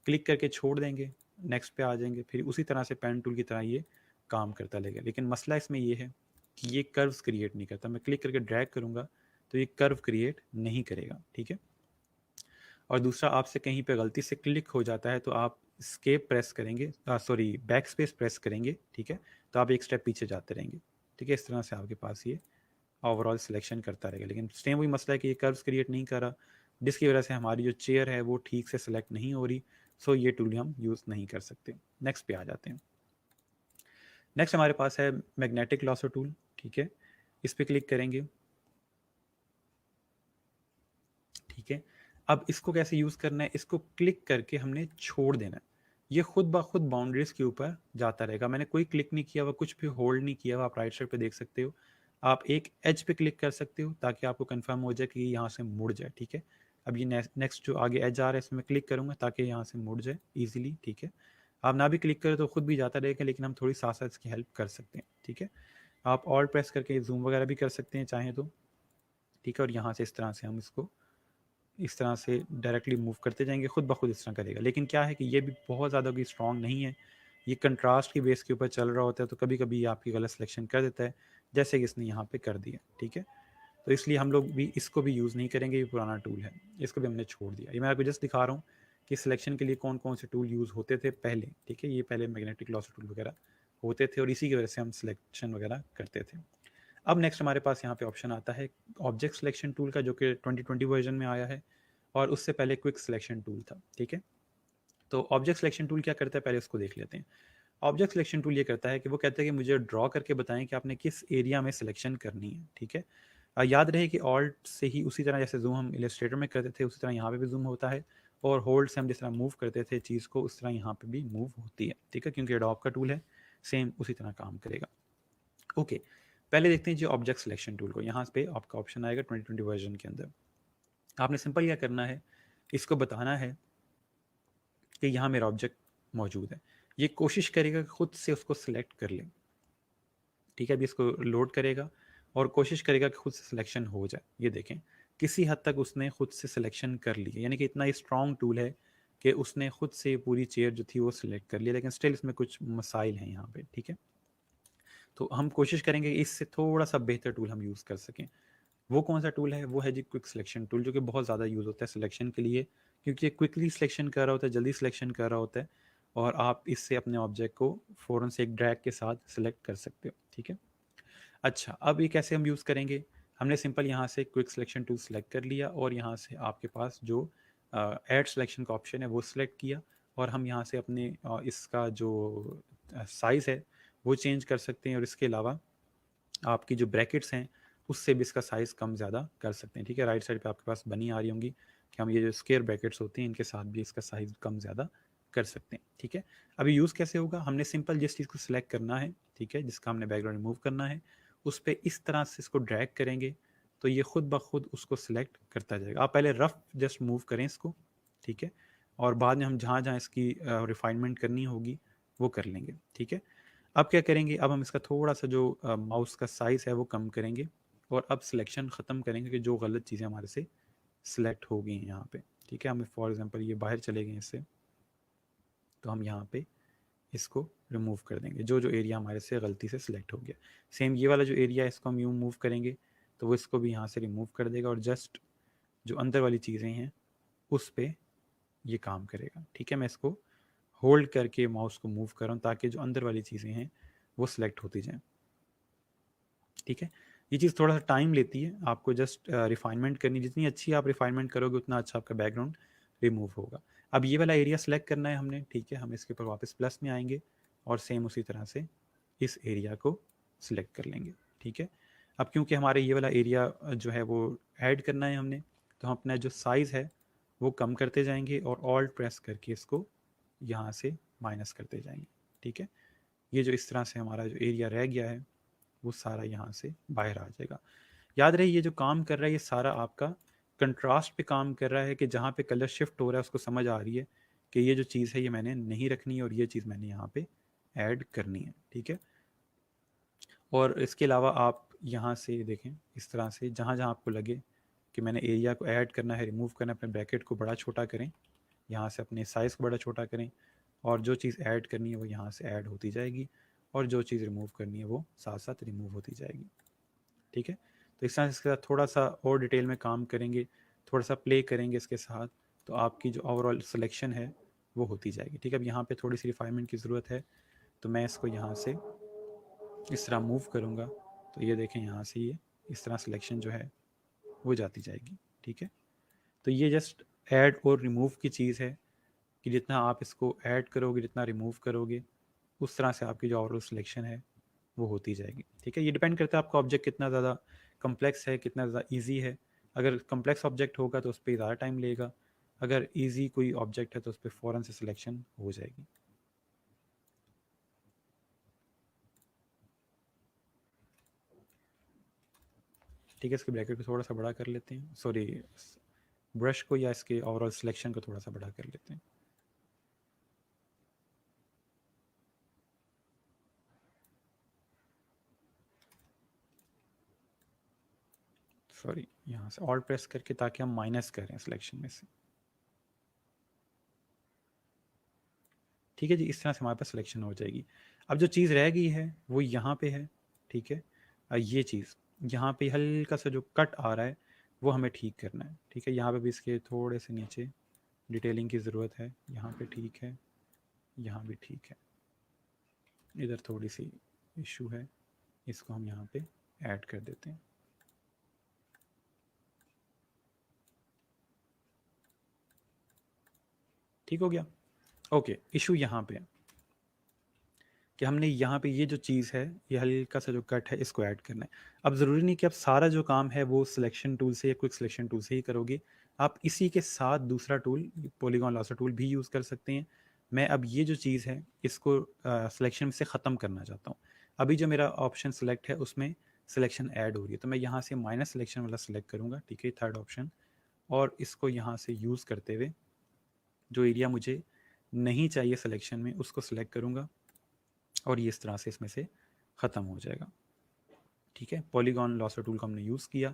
क्लिक करके छोड़ देंगे, नेक्स्ट पे आ जाएंगे, फिर उसी तरह से पेन टूल की तरह ये काम करता रहेगा। लेकिन मसला इसमें ये है कि ये कर्व्स क्रिएट नहीं करता। मैं क्लिक करके ड्रैग करूँगा तो ये कर्व क्रिएट नहीं करेगा। ठीक है, और दूसरा, आपसे कहीं पे गलती से क्लिक हो जाता है तो आप स्केप प्रेस करेंगे, सॉरी बैक स्पेस प्रेस करेंगे, ठीक है, तो आप एक स्टेप पीछे जाते रहेंगे। ठीक है, इस तरह से आपके पास ये ओवरऑल सिलेक्शन करता रहेगा। लेकिन सेम वही मसला है कि ये कर्व्स क्रिएट नहीं कर रहा, जिसकी वजह से हमारी जो चेयर है वो ठीक से सिलेक्ट नहीं हो रही। सो ये टूल हम यूज़ नहीं कर सकते। नेक्स्ट पे आ जाते हैं। नेक्स्ट हमारे पास है मैग्नेटिक लॉसो टूल। ठीक है, इस पर क्लिक करेंगे। ठीक है, अब इसको कैसे यूज़ करना है? इसको क्लिक करके हमने छोड़ देना है। ये खुद ब खुद बाउंड्रीज के ऊपर जाता रहेगा। मैंने कोई क्लिक नहीं किया हुआ, कुछ भी होल्ड नहीं किया हुआ। आप राइट साइड पे देख सकते हो, आप एक एज पे क्लिक कर सकते हो ताकि आपको कंफर्म हो जाए कि यहाँ से मुड़ जाए। ठीक है, अब ये नेक्स्ट जो आगे एज आ रहा है इसमें क्लिक करूँगा ताकि यहाँ से मुड़ जाए ईजिली। ठीक है, आप ना भी क्लिक करें तो खुद भी जाता रहेगा, लेकिन हम थोड़ी साथ साथ इसकी हेल्प कर सकते हैं। ठीक है, आप ऑल्ट प्रेस करके जूम वगैरह भी कर सकते हैं चाहें तो। ठीक है, और यहाँ से इस तरह से हम इसको इस तरह से डायरेक्टली मूव करते जाएंगे, खुद ब खुद इस तरह करेगा। लेकिन क्या है कि ये भी बहुत ज़्यादा कोई स्ट्रॉन्ग नहीं है। ये कंट्रास्ट की बेस के ऊपर चल रहा होता है, तो कभी कभी ये आपकी गलत सिलेक्शन कर देता है, जैसे कि इसने यहाँ पे कर दिया। ठीक है, तो इसलिए हम लोग भी इसको भी यूज़ नहीं करेंगे। ये पुराना टूल है, इसको भी हमने छोड़ दिया। ये मैं आपको जस्ट दिखा रहा हूँ कि सिलेक्शन के लिए कौन कौन से टूल यूज़ होते थे पहले। ठीक है, ये पहले मैग्नेटिक लॉस टूल वगैरह होते थे और इसी की वजह से हम सिलेक्शन वगैरह करते थे। अब नेक्स्ट हमारे पास यहाँ पे ऑप्शन आता है ऑब्जेक्ट सिलेक्शन टूल का, जो कि 2020 वर्जन में आया है, और उससे पहले क्विक सिलेक्शन टूल था। ठीक है, तो ऑब्जेक्ट सिलेक्शन टूल क्या करता है, पहले उसको देख लेते हैं। ऑब्जेक्ट सिलेक्शन टूल ये करता है कि वो कहता है कि मुझे ड्रॉ करके बताएं कि आपने किस एरिया में सिलेक्शन करनी है। ठीक है, याद रहे कि ऑल्ट से ही उसी तरह जैसे जूम हम इलस्ट्रेटर में करते थे उसी तरह यहाँ पे भी जूम होता है, और होल्ड से हम जिस तरह मूव करते थे चीज़ को उस तरह यहाँ पे भी मूव होती है। ठीक है, क्योंकि एडोब का टूल है, सेम उसी तरह काम करेगा। ओके, पहले देखते हैं जो ऑब्जेक्ट सिलेक्शन टूल को। यहाँ पे आपका ऑप्शन आएगा 2020 वर्जन के अंदर। आपने सिंपल क्या करना है, इसको बताना है कि यहाँ मेरा ऑब्जेक्ट मौजूद है। ये कोशिश करेगा कि खुद से उसको सिलेक्ट कर ले। ठीक है, अभी इसको लोड करेगा और कोशिश करेगा कि खुद से सिलेक्शन हो जाए। ये देखें, किसी हद तक उसने खुद से सिलेक्शन कर ली है, यानी कि इतना स्ट्रॉन्ग टूल है कि उसने खुद से पूरी चेयर जो थी वो सिलेक्ट कर लिया। लेकिन स्टिल इसमें कुछ मसाइल हैं यहाँ पे। ठीक है, तो हम कोशिश करेंगे कि इससे थोड़ा सा बेहतर टूल हम यूज़ कर सकें। वो कौन सा टूल है? वो है जी क्विक सिलेक्शन टूल, जो कि बहुत ज़्यादा यूज़ होता है सिलेक्शन के लिए, क्योंकि ये क्विकली सिलेक्शन कर रहा होता है, जल्दी सिलेक्शन कर रहा होता है, और आप इससे अपने ऑब्जेक्ट को फ़ौरन से एक ड्रैग के साथ सिलेक्ट कर सकते हो। ठीक है, अच्छा, अब ये कैसे हम यूज़ करेंगे? हमने सिंपल यहाँ से क्विक सिलेक्शन टूल सेलेक्ट कर लिया, और यहाँ से आपके पास जो ऐड सिलेक्शन का ऑप्शन है वो सिलेक्ट किया, और हम यहाँ से अपने इसका जो साइज़ है वो चेंज कर सकते हैं, और इसके अलावा आपकी जो ब्रैकेट्स हैं उससे भी इसका साइज़ कम ज़्यादा कर सकते हैं। ठीक है, राइट साइड पे आपके पास बनी आ रही होंगी कि हम ये जो स्क्वायर ब्रैकेट्स होती हैं इनके साथ भी इसका साइज़ कम ज़्यादा कर सकते हैं। ठीक है, अभी यूज़ कैसे होगा? हमने सिंपल जिस चीज़ को सिलेक्ट करना है, ठीक है, जिसका हमने बैकग्राउंड रिमूव करना है, उस पर इस तरह से इसको ड्रैग करेंगे तो ये खुद ब खुद उसको सिलेक्ट करता जाएगा। आप पहले रफ जस्ट मूव करें इसको, ठीक है, और बाद में हम जहाँ जहाँ इसकी रिफाइनमेंट करनी होगी वो कर लेंगे। ठीक है, अब क्या करेंगे, अब हम इसका थोड़ा सा जो माउस का साइज़ है वो कम करेंगे, और अब सिलेक्शन ख़त्म करेंगे कि जो गलत चीज़ें हमारे से सिलेक्ट हो गई हैं यहाँ पे। ठीक है, हमें फॉर एग्जांपल ये बाहर चले गए इससे, तो हम यहाँ पे इसको रिमूव कर देंगे, जो जो एरिया हमारे से गलती से सिलेक्ट हो गया। सेम ये वाला जो एरिया है इसको हम यूँ मूव करेंगे तो वो इसको भी यहाँ से रिमूव कर देगा, और जस्ट जो अंदर वाली चीज़ें हैं उस पर ये काम करेगा। ठीक है, मैं इसको होल्ड करके माउस को मूव कर रहा हूँ ताकि जो अंदर वाली चीज़ें हैं वो सिलेक्ट होती जाएँ। ठीक है, ये चीज़ थोड़ा सा टाइम लेती है, आपको जस्ट रिफाइनमेंट करनी, जितनी अच्छी आप रिफाइनमेंट करोगे उतना अच्छा आपका बैकग्राउंड रिमूव होगा। अब ये वाला एरिया सेलेक्ट करना है हमने। ठीक है, हम इसके ऊपर वापस प्लस में आएंगे और सेम उसी तरह से इस एरिया को सिलेक्ट कर लेंगे। ठीक है, अब क्योंकि हमारे ये वाला एरिया जो है वो ऐड करना है हमने, तो हम अपना जो साइज़ है वो कम करते जाएंगे और ऑल्ट प्रेस करके इसको यहाँ से माइनस करते जाएंगे। ठीक है, ये जो इस तरह से हमारा जो एरिया रह गया है वो सारा यहाँ से बाहर आ जाएगा। याद रहे ये जो काम कर रहा है ये सारा आपका कंट्रास्ट पे काम कर रहा है, कि जहाँ पे कलर शिफ्ट हो रहा है उसको समझ आ रही है कि ये जो चीज़ है ये मैंने नहीं रखनी है और ये चीज़ मैंने यहाँ पे ऐड करनी है, ठीक है। और इसके अलावा आप यहाँ से देखें इस तरह से जहाँ जहाँ आपको लगे कि मैंने एरिया को ऐड करना है, रिमूव करना है, अपने ब्रैकेट को बड़ा छोटा करें, यहाँ से अपने साइज़ को बड़ा छोटा करें, और जो चीज़ ऐड करनी है वो यहाँ से ऐड होती जाएगी, और जो चीज़ रिमूव करनी है वो साथ साथ रिमूव होती जाएगी, ठीक है। तो इस तरह से इसके साथ थोड़ा सा और डिटेल में काम करेंगे, थोड़ा सा प्ले करेंगे इसके साथ, तो आपकी जो ओवरऑल सिलेक्शन है वो होती जाएगी, ठीक है। अब यहाँ पे थोड़ी सी रिफाइनमेंट की ज़रूरत है, तो मैं इसको यहाँ से इस तरह मूव करूँगा, तो ये देखें यहाँ से ये इस तरह सिलेक्शन जो है वो जाती जाएगी, ठीक है। तो ये जस्ट ऐड और रिमूव की चीज़ है कि जितना आप इसको ऐड करोगे, जितना रिमूव करोगे, उस तरह से आपकी जो ओवरऑल सिलेक्शन है वो होती जाएगी, ठीक है। ये डिपेंड करता है आपका ऑब्जेक्ट कितना ज़्यादा कम्प्लेक्स है, कितना ज़्यादा ईजी है। अगर कम्प्लेक्स ऑब्जेक्ट होगा तो उस पर ज़्यादा टाइम लेगा, अगर ईजी कोई ऑब्जेक्ट है तो उस पर फ़ौरन से सिलेक्शन हो जाएगी। ठीक है, इसके ब्रैकेट को थोड़ा सा बड़ा कर लेते हैं, सॉरी ब्रश को या इसके ओवरऑल सिलेक्शन को थोड़ा सा बड़ा कर लेते हैं। सॉरी, यहाँ से ऑल्ट प्रेस करके, ताकि हम माइनस करें सिलेक्शन में से, ठीक है जी। इस तरह से हमारे पास सिलेक्शन हो जाएगी। अब जो चीज़ रह गई है वो यहाँ पे है, ठीक है। ये चीज़ यहाँ पे हल्का सा जो कट आ रहा है वो हमें ठीक करना है, ठीक है। यहाँ पे भी इसके थोड़े से नीचे डिटेलिंग की ज़रूरत है, यहाँ पे ठीक है, यहाँ भी ठीक है, इधर थोड़ी सी इशू है, इसको हम यहाँ पे ऐड कर देते हैं। ठीक हो गया। ओके, इशू यहाँ पे है कि हमने यहाँ पे ये जो चीज़ है, ये हल्का सा जो कट है इसको ऐड करना है। अब ज़रूरी नहीं कि आप सारा जो काम है वो सिलेक्शन टूल से या क्विक सिलेक्शन टूल से ही करोगे, आप इसी के साथ दूसरा टूल पॉलीगॉन लासर टूल भी यूज़ कर सकते हैं। मैं अब ये जो चीज़ है इसको सिलेक्शन से ख़त्म करना चाहता हूँ। अभी जो मेरा ऑप्शन सेलेक्ट है उसमें सिलेक्शन ऐड हो रही है, तो मैं यहाँ से माइनस सिलेक्शन वाला सिलेक्ट करूँगा, ठीक है, थर्ड ऑप्शन, और इसको यहाँ से यूज़ करते हुए जो एरिया मुझे नहीं चाहिए सिलेक्शन में उसको सिलेक्ट करूँगा, और ये इस तरह से इसमें से ख़त्म हो जाएगा, ठीक है। पॉलीगॉन लॉसर टूल का हमने यूज़ किया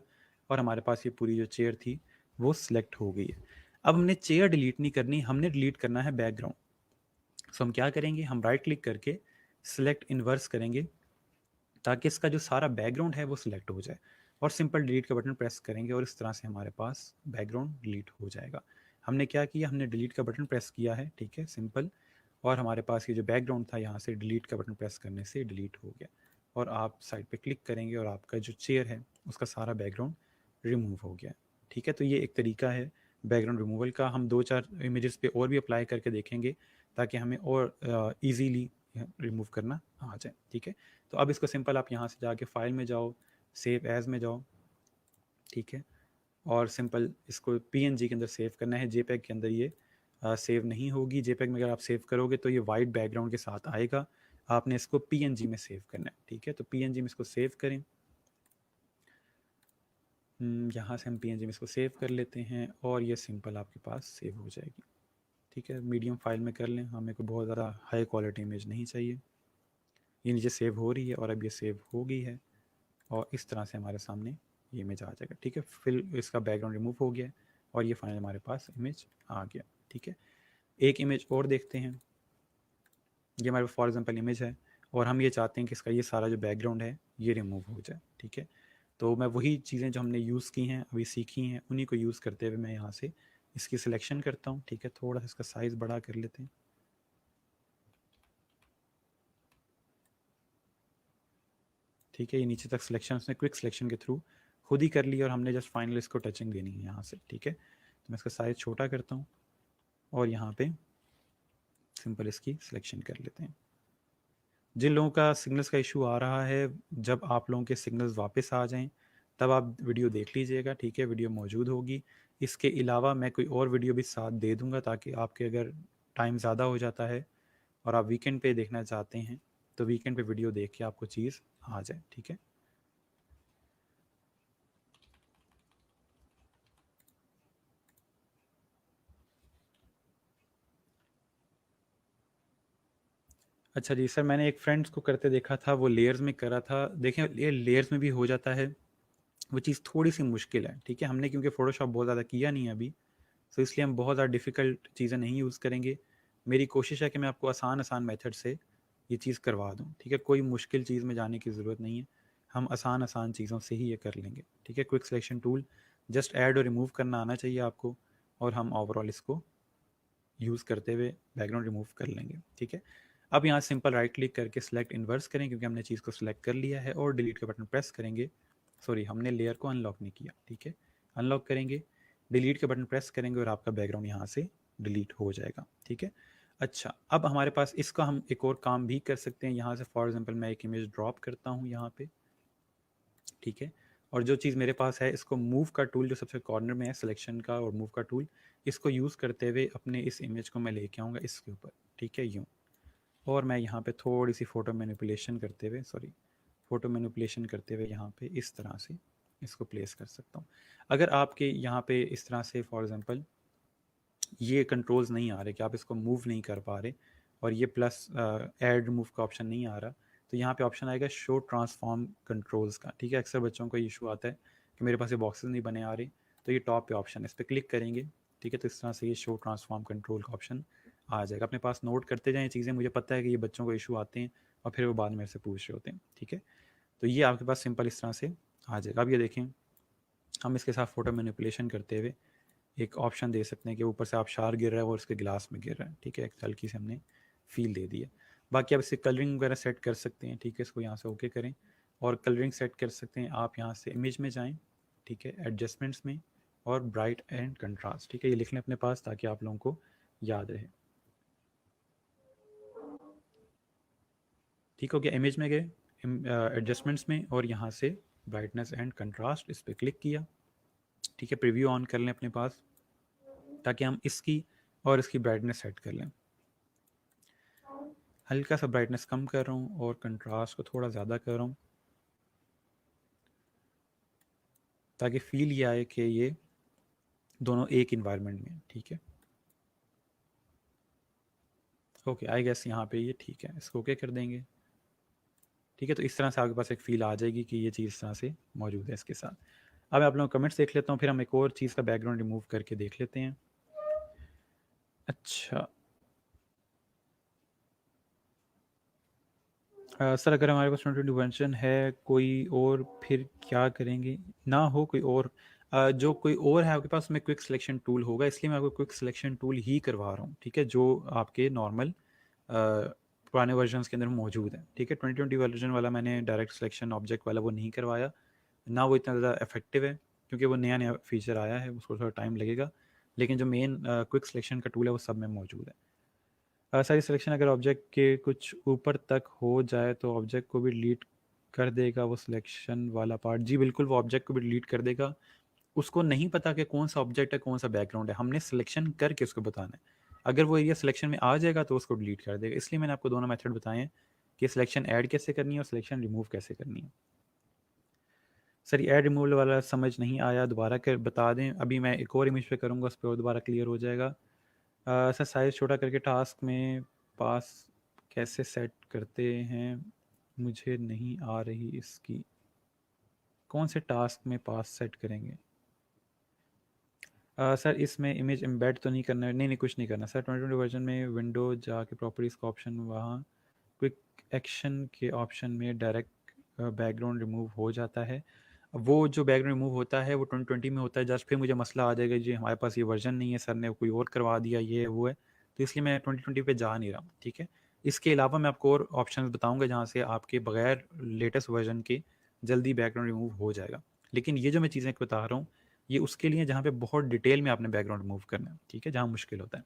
और हमारे पास ये पूरी जो चेयर थी वो सिलेक्ट हो गई है। अब हमने चेयर डिलीट नहीं करनी, हमने डिलीट करना है बैकग्राउंड। सो हम क्या करेंगे, हम राइट क्लिक करके सिलेक्ट इन्वर्स करेंगे, ताकि इसका जो सारा बैकग्राउंड है वो सिलेक्ट हो जाए, और सिंपल डिलीट का बटन प्रेस करेंगे और इस तरह से हमारे पास बैकग्राउंड डिलीट हो जाएगा। हमने क्या किया, हमने डिलीट का बटन प्रेस किया है, ठीक है, सिंपल, और हमारे पास ये जो बैकग्राउंड था यहाँ से डिलीट का बटन प्रेस करने से डिलीट हो गया, और आप साइड पे क्लिक करेंगे और आपका जो चेयर है उसका सारा बैकग्राउंड रिमूव हो गया, ठीक है। तो ये एक तरीका है बैकग्राउंड रिमूवल का। हम 2-4 इमेजेस पे और भी अप्लाई करके देखेंगे ताकि हमें और ईजीली रिमूव करना आ जाए, ठीक है। तो अब इसको सिंपल आप यहाँ से जाके फाइल में जाओ, सेव एज़ में जाओ, ठीक है, और सिंपल इसको पीएनजी के अंदर सेव करना है। जेपैग के अंदर ये सेव नहीं होगी। जेपैग में अगर आप सेव करोगे तो ये वाइट बैकग्राउंड के साथ आएगा, आपने इसको पीएनजी में सेव करना है, ठीक है। तो पीएनजी में इसको सेव करें, यहाँ से हम पीएनजी में इसको सेव कर लेते हैं और ये सिंपल आपके पास सेव हो जाएगी, ठीक है। मीडियम फाइल में कर लें, हमें को बहुत ज़्यादा हाई क्वालिटी इमेज नहीं चाहिए। ये नीचे सेव हो रही है और अब ये सेव हो गई है, और इस तरह से हमारे सामने ये इमेज आ जाएगा, ठीक है। फिर इसका बैकग्राउंड रिमूव हो गया और ये फाइनल हमारे पास इमेज आ गया, ठीक है। एक इमेज और देखते हैं, ये हमारे फॉर एग्जांपल इमेज है और हम ये चाहते हैं कि इसका ये सारा जो बैकग्राउंड है ये रिमूव हो जाए, ठीक है। तो मैं वही चीज़ें जो हमने यूज़ की हैं, अभी सीखी हैं, उन्हीं को यूज़ करते हुए मैं यहाँ से इसकी सिलेक्शन करता हूँ, ठीक है। थोड़ा सा इसका साइज़ बड़ा कर लेते हैं, ठीक है। ये नीचे तक सिलेक्शन उसने क्विक सिलेक्शन के थ्रू खुद ही कर ली और हमने जस्ट फाइनल इसको टचिंग देनी है यहाँ से, ठीक है। तो मैं इसका साइज़ छोटा करता हूँ और यहाँ पे सिंपल इसकी सिलेक्शन कर लेते हैं। जिन लोगों का सिग्नल्स का इशू आ रहा है, जब आप लोगों के सिग्नल्स वापस आ जाएं तब आप वीडियो देख लीजिएगा, ठीक है, वीडियो मौजूद होगी। इसके अलावा मैं कोई और वीडियो भी साथ दे दूंगा ताकि आपके अगर टाइम ज़्यादा हो जाता है और आप वीकेंड पे देखना चाहते हैं तो वीकेंड पे वीडियो देख के आपको चीज़ आ जाए, ठीक है। अच्छा जी सर, मैंने एक फ्रेंड्स को करते देखा था, वो लेयर्स में करा था। देखें ये लेयर्स में भी हो जाता है, वो चीज़ थोड़ी सी मुश्किल है, ठीक है। हमने क्योंकि फ़ोटोशॉप बहुत ज़्यादा किया नहीं है अभी, तो इसलिए हम बहुत ज़्यादा डिफ़िकल्ट चीज़ें नहीं यूज़ करेंगे। मेरी कोशिश है कि मैं आपको आसान आसान मेथड से ये चीज़ करवा दूँ, ठीक है। कोई मुश्किल चीज़ में जाने की ज़रूरत नहीं है, हम आसान आसान चीज़ों से ही ये कर लेंगे, ठीक है। Quick selection tool just add और रिमूव करना आना चाहिए आपको, और हम ओवरऑल इसको यूज़ करते हुए बैकग्राउंड रिमूव कर लेंगे, ठीक है। अब यहाँ सिंपल राइट क्लिक करके सिलेक्ट इन्वर्स करें, क्योंकि हमने चीज़ को सिलेक्ट कर लिया है, और डिलीट का बटन प्रेस करेंगे। सॉरी, हमने लेयर को अनलॉक नहीं किया, ठीक है। अनलॉक करेंगे, डिलीट का बटन प्रेस करेंगे, और आपका बैकग्राउंड यहाँ से डिलीट हो जाएगा, ठीक है। अच्छा, अब हमारे पास इसका हम एक और काम भी कर सकते हैं। यहाँ से फॉर एग्जांपल मैं एक इमेज ड्रॉप करता हूँ यहाँ पे, ठीक है। और जो चीज़ मेरे पास है, इसको मूव का टूल जो सबसे कॉर्नर में है सिलेक्शन का, और मूव का टूल, इसको यूज़ करते हुए अपने इस इमेज को मैं लेके आऊँगा इसके ऊपर, ठीक है, यूँ। और मैं यहाँ पे थोड़ी सी फ़ोटो मैनिपुलेशन करते हुए, सॉरी, फ़ोटो मैनिपुलेशन करते हुए यहाँ पे इस तरह से इसको प्लेस कर सकता हूँ। अगर आपके यहाँ पे इस तरह से फॉर एग्ज़ाम्पल ये कंट्रोल्स नहीं आ रहे, कि आप इसको मूव नहीं कर पा रहे, और ये प्लस ऐड रिमूव का ऑप्शन नहीं आ रहा, तो यहाँ पे ऑप्शन आएगा शो ट्रांसफॉर्म कंट्रोल्स का, ठीक है। अक्सर बच्चों को इशू आता है कि मेरे पास ये बॉक्सेस नहीं बने आ रहे, तो ये टॉप पे ऑप्शन है, इस पर क्लिक करेंगे, ठीक है। तो इस तरह से ये शो ट्रांसफॉर्म कंट्रोल का ऑप्शन आ जाएगा। अपने पास नोट करते जाएँ चीज़ें, मुझे पता है कि ये बच्चों को इशू आते हैं, और फिर वो बाद में मेरे से पूछ रहे होते हैं, ठीक है। तो ये आपके पास सिंपल इस तरह से आ जाएगा। अब ये देखें, हम इसके साथ फ़ोटो मैनिपुलेशन करते हुए एक ऑप्शन दे सकते हैं कि ऊपर से आबशार गिर रहा है और उसके गिलास में गिर रहा है, ठीक है। एक हल्की से हमने फील दे दी है। बाकी आप इससे कलरिंग वगैरह सेट कर सकते हैं, ठीक है। इसको यहाँ से ओके करें, और कलरिंग सेट कर सकते हैं आप यहाँ से इमेज में जाएं, ठीक है, एडजस्टमेंट्स में, और ब्राइट एंड कंट्रास्ट, ठीक है। ये लिख लें अपने पास ताकि आप लोगों को याद रहे, ठीक हो गया। इमेज में गए, एडजस्टमेंट्स में, और यहाँ से ब्राइटनेस एंड कंट्रास्ट, इस पर क्लिक किया, ठीक है। प्रीव्यू ऑन कर लें अपने पास, ताकि हम इसकी और इसकी ब्राइटनेस सेट कर लें। हल्का सा ब्राइटनेस कम कर रहा हूँ, और कंट्रास्ट को थोड़ा ज़्यादा कर रहा हूँ, ताकि फील ये आए कि ये दोनों एक इन्वायरमेंट में, ठीक है। ओके, आई गेस यहाँ पे ये ठीक है, इसको ओके कर देंगे, ठीक है। तो इस तरह से आपके पास एक फ़ील आ जाएगी कि ये चीज़ इस तरह से मौजूद है इसके साथ। अब मैं आप लोगों कमेंट्स देख लेता हूँ, फिर हम एक और चीज़ का बैकग्राउंड रिमूव करके देख लेते हैं। अच्छा, सर अगर हमारे पास 2020 वर्जन है कोई और, फिर क्या करेंगे? ना हो कोई और, जो कोई और है आपके पास, में क्विक सिलेक्शन टूल होगा, इसलिए मैं आपको क्विक सिलेक्शन टूल ही करवा रहा हूँ, ठीक है, जो आपके नॉर्मल पुराने वर्जन्स के अंदर मौजूद है, ठीक है। 2020 वर्जन वाला मैंने डायरेक्ट सिलेक्शन ऑब्जेक्ट वाला वो नहीं करवाया, ना वो इतना ज़्यादा इफेक्टिव है, क्योंकि वो नया नया फीचर आया है, उसको थोड़ा टाइम लगेगा। लेकिन जो मेन क्विक सिलेक्शन का टूल है वो सब में मौजूद है। सारी सिलेक्शन अगर ऑब्जेक्ट के कुछ ऊपर तक हो जाए तो ऑब्जेक्ट को भी डिलीट कर देगा वो सिलेक्शन वाला पार्ट। जी बिल्कुल, वो ऑब्जेक्ट को भी डिलीट कर देगा। उसको नहीं पता कि कौन सा ऑब्जेक्ट है, कौन सा बैकग्राउंड है, हमने सिलेक्शन करके उसको बताना है। अगर वो एरिया सिलेक्शन में आ जाएगा तो उसको डिलीट कर देगा। इसलिए मैंने आपको दोनों मेथड बताए हैं कि सिलेक्शन ऐड कैसे करनी है और सिलेक्शन रिमूव कैसे करनी है। सर ये ऐड रिमूवल वाला समझ नहीं आया, दोबारा कर बता दें। अभी मैं एक और इमेज पे करूँगा, उस पर और दोबारा क्लियर हो जाएगा। सर साइज़ छोटा करके टास्क में पास कैसे सेट करते हैं, मुझे नहीं आ रही इसकी। कौन से टास्क में पास सेट करेंगे? सर इसमें इमेज एम्बेड तो नहीं करना है? नहीं नहीं, कुछ नहीं करना सर। 2020 वर्जन में विंडो जाके प्रॉपर्टीज़ का ऑप्शन, वहाँ क्विक एक्शन के ऑप्शन में डायरेक्ट बैकग्राउंड रिमूव हो जाता है। वो जो बैकग्राउंड रिमूव होता है वो 2020 में होता है। जस्ट फिर मुझे मसला आ जाएगा, जी हमारे पास ये वर्जन नहीं है, सर ने कोई और करवा दिया, ये वो है, तो इसलिए मैं 2020 पे जा नहीं रहा हूँ, ठीक है। इसके अलावा मैं आपको और ऑप्शन बताऊँगा जहाँ से आपके बगैर लेटेस्ट वर्जन के जल्दी बैकग्राउंड रिमूव हो जाएगा। लेकिन ये जो मैं चीज़ें बता रहा हूँ, ये उसके लिए जहाँ पे बहुत डिटेल में आपने बैकग्राउंड रिमूव करना है, ठीक है, जहाँ मुश्किल होता है।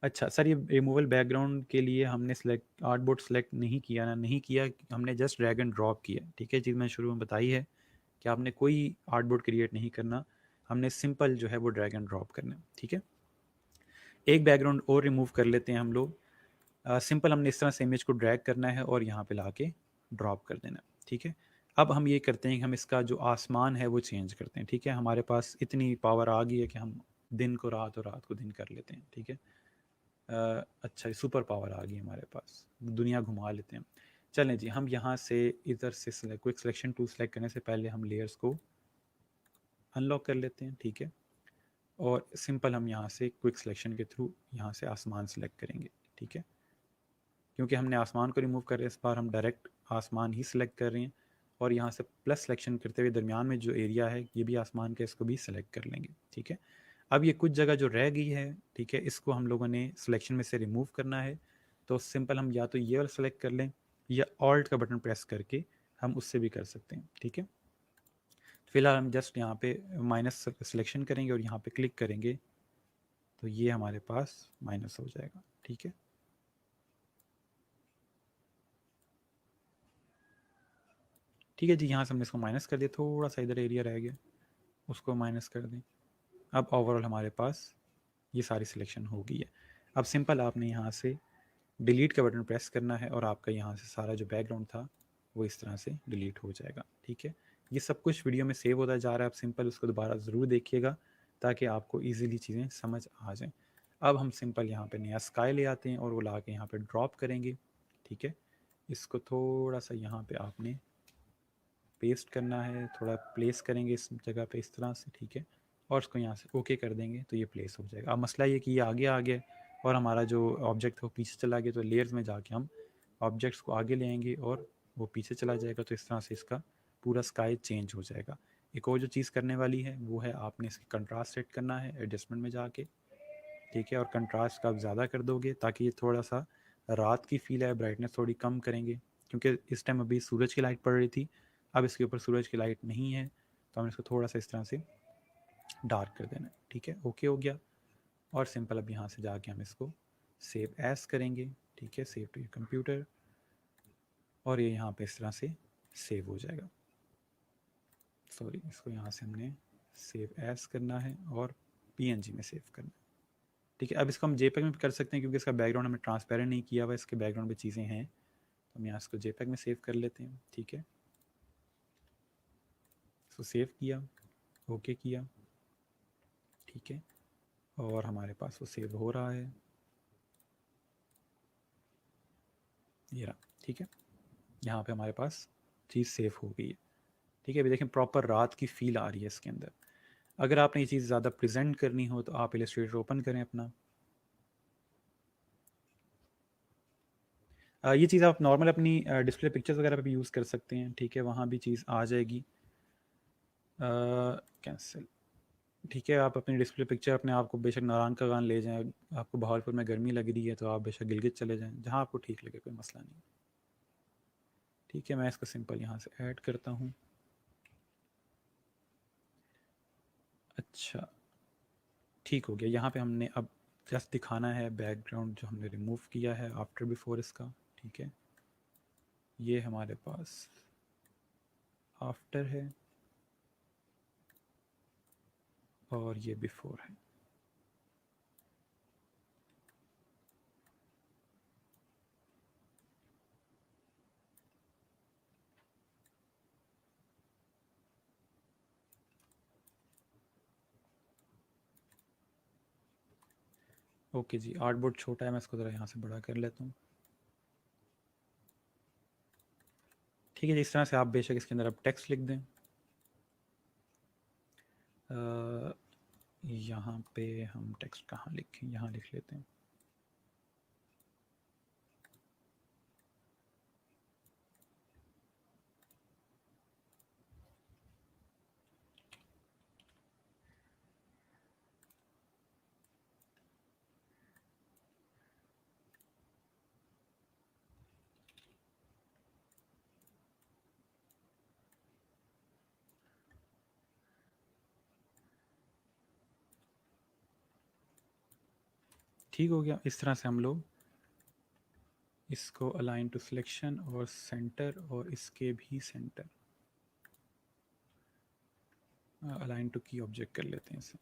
अच्छा सर, ये रिमूवल बैकग्राउंड के लिए हमने सेलेक्ट आर्टबोर्ड सेलेक्ट नहीं किया ना, नहीं किया, हमने जस्ट ड्रैग एंड ड्रॉप किया, ठीक है। चीज़ मैंने शुरू में बताई है कि आपने कोई आर्टबोर्ड क्रिएट नहीं करना, हमने सिंपल जो है वो ड्रैग एंड ड्रॉप करना है, ठीक है। एक बैकग्राउंड और रिमूव कर लेते हैं हम लोग। सिंपल हमने इस तरह से इमेज को ड्रैग करना है और यहाँ पे ला के ड्रॉप कर देना है, ठीक है। अब हम ये करते हैं कि हम इसका जो आसमान है वो चेंज करते हैं, ठीक है। हमारे पास इतनी पावर आ गई है कि हम दिन को रात और रात को दिन कर लेते हैं, ठीक है। अच्छा, सुपर पावर आ गई हमारे पास, दुनिया घुमा लेते हैं। चलें जी, हम यहाँ से इधर से क्विक सिलेक्शन टूल सेलेक्ट करने से पहले हम लेयर्स को अनलॉक कर लेते हैं, ठीक है। और सिंपल हम यहाँ से क्विक सिलेक्शन के थ्रू यहाँ से आसमान सेलेक्ट करेंगे, ठीक है। क्योंकि हमने आसमान को रिमूव कर रहे हैं, इस बार हम डायरेक्ट आसमान ही सिलेक्ट कर रहे हैं। और यहाँ से प्लस सिलेक्शन करते हुए दरमियान में जो एरिया है ये भी आसमान का, इसको भी सिलेक्ट कर लेंगे, ठीक है। अब ये कुछ जगह जो रह गई है, ठीक है, इसको हम लोगों ने सिलेक्शन में से रिमूव करना है। तो सिंपल हम या तो ये वाला सेलेक्ट कर लें या ऑल्ट का बटन प्रेस करके हम उससे भी कर सकते हैं, ठीक है। फिलहाल हम जस्ट यहाँ पे माइनस सिलेक्शन करेंगे और यहाँ पे क्लिक करेंगे तो ये हमारे पास माइनस हो जाएगा, ठीक है। ठीक है जी, यहाँ से हमने इसको माइनस कर दिया, थोड़ा सा इधर एरिया रह गया, उसको माइनस कर दें। अब ओवरऑल हमारे पास ये सारी सिलेक्शन हो गई है। अब सिंपल आपने यहाँ से डिलीट का बटन प्रेस करना है और आपका यहाँ से सारा जो बैकग्राउंड था वो इस तरह से डिलीट हो जाएगा, ठीक है। ये सब कुछ वीडियो में सेव होता जा रहा है, आप सिंपल उसको दोबारा ज़रूर देखिएगा ताकि आपको ईजिली चीज़ें समझ आ जाएँ। अब हम सिंपल यहाँ पे नया स्काई ले आते हैं और वो ला के यहाँ पे ड्रॉप करेंगे, ठीक है। इसको थोड़ा सा यहाँ पे आपने पेस्ट करना है, थोड़ा प्लेस करेंगे इस जगह पे इस तरह से, ठीक है। और उसको यहाँ से ओके कर देंगे तो ये प्लेस हो जाएगा। अब मसला ये कि ये आगे आ गया और हमारा जो ऑब्जेक्ट है वो पीछे चला गया, तो लेयर्स में जाके हम ऑब्जेक्ट्स को आगे ले आएंगे और वो पीछे चला जाएगा, तो इस तरह से इसका पूरा स्काई चेंज हो जाएगा। एक और जो चीज़ करने वाली है वो है आपने इसकी कंट्रास्ट सेट करना है एडजस्टमेंट में जाके, ठीक है। और कंट्रास्ट का आप ज़्यादा कर दोगे ताकि ये थोड़ा सा रात की फील है, ब्राइटनेस थोड़ी कम करेंगे क्योंकि इस टाइम अभी सूरज की लाइट पड़ रही थी, अब इसके ऊपर सूरज की लाइट नहीं है तो हमने इसको थोड़ा सा इस तरह से डार्क कर देना है, ठीक है। ओके हो गया। और सिंपल अब यहाँ से जाके हम इसको सेव एज करेंगे, ठीक है, सेव टू योर कंप्यूटर, और ये यहाँ पे इस तरह से सेव हो जाएगा। सॉरी, इसको यहाँ से हमने सेव एज करना है और पीएनजी में सेव करना है, ठीक है। अब इसको हम जेपेग में भी कर सकते हैं क्योंकि इसका बैकग्राउंड हमने ट्रांसपेरेंट नहीं किया हुआ, इसके बैकग्राउंड में चीज़ें हैं, तो हम यहाँ इसको जेपेग में सेव कर लेते हैं, ठीक है। इसको सेव किया, ओके किया, ठीक है। और हमारे पास वो सेव हो रहा है, ये रहा, ठीक है। यहाँ पे हमारे पास चीज़ सेव हो गई है, ठीक है। अभी देखें प्रॉपर रात की फील आ रही है इसके अंदर। अगर आपने ये चीज़ ज़्यादा प्रेजेंट करनी हो तो आप इलस्ट्रेटर ओपन करें अपना। ये चीज़ आप नॉर्मल अपनी डिस्प्ले पिक्चर्स वगैरह पे भी यूज़ कर सकते हैं, ठीक है, वहाँ भी चीज़ आ जाएगी। कैंसिल, ठीक है। आप अपनी डिस्प्ले पिक्चर अपने आप को बेशक नारायण का गान ले जाएं, आपको बहावलपुर में गर्मी लग रही है तो आप बेशक गिलगित चले जाएं, जहाँ आपको ठीक लगे, कोई मसला नहीं, ठीक है। मैं इसको सिंपल यहाँ से ऐड करता हूँ। अच्छा, ठीक हो गया। यहाँ पे हमने अब जस्ट दिखाना है बैकग्राउंड जो हमने रिमूव किया है आफ्टर बिफोर इसका, ठीक है। ये हमारे पास आफ्टर है और ये बिफोर है। ओके जी, आर्टबोर्ड छोटा है, मैं इसको ज़रा यहाँ से बड़ा कर लेता हूँ, ठीक है जी। इस तरह से आप बेशक इसके अंदर अब टेक्स्ट लिख दें। यहाँ पे हम टेक्स्ट कहाँ लिखें, यहाँ लिख लेते हैं। ठीक हो गया। इस तरह से हम लोग इसको अलाइन टू सिलेक्शन और सेंटर और इसके भी सेंटर अलाइन टू की ऑब्जेक्ट कर लेते हैं इसे,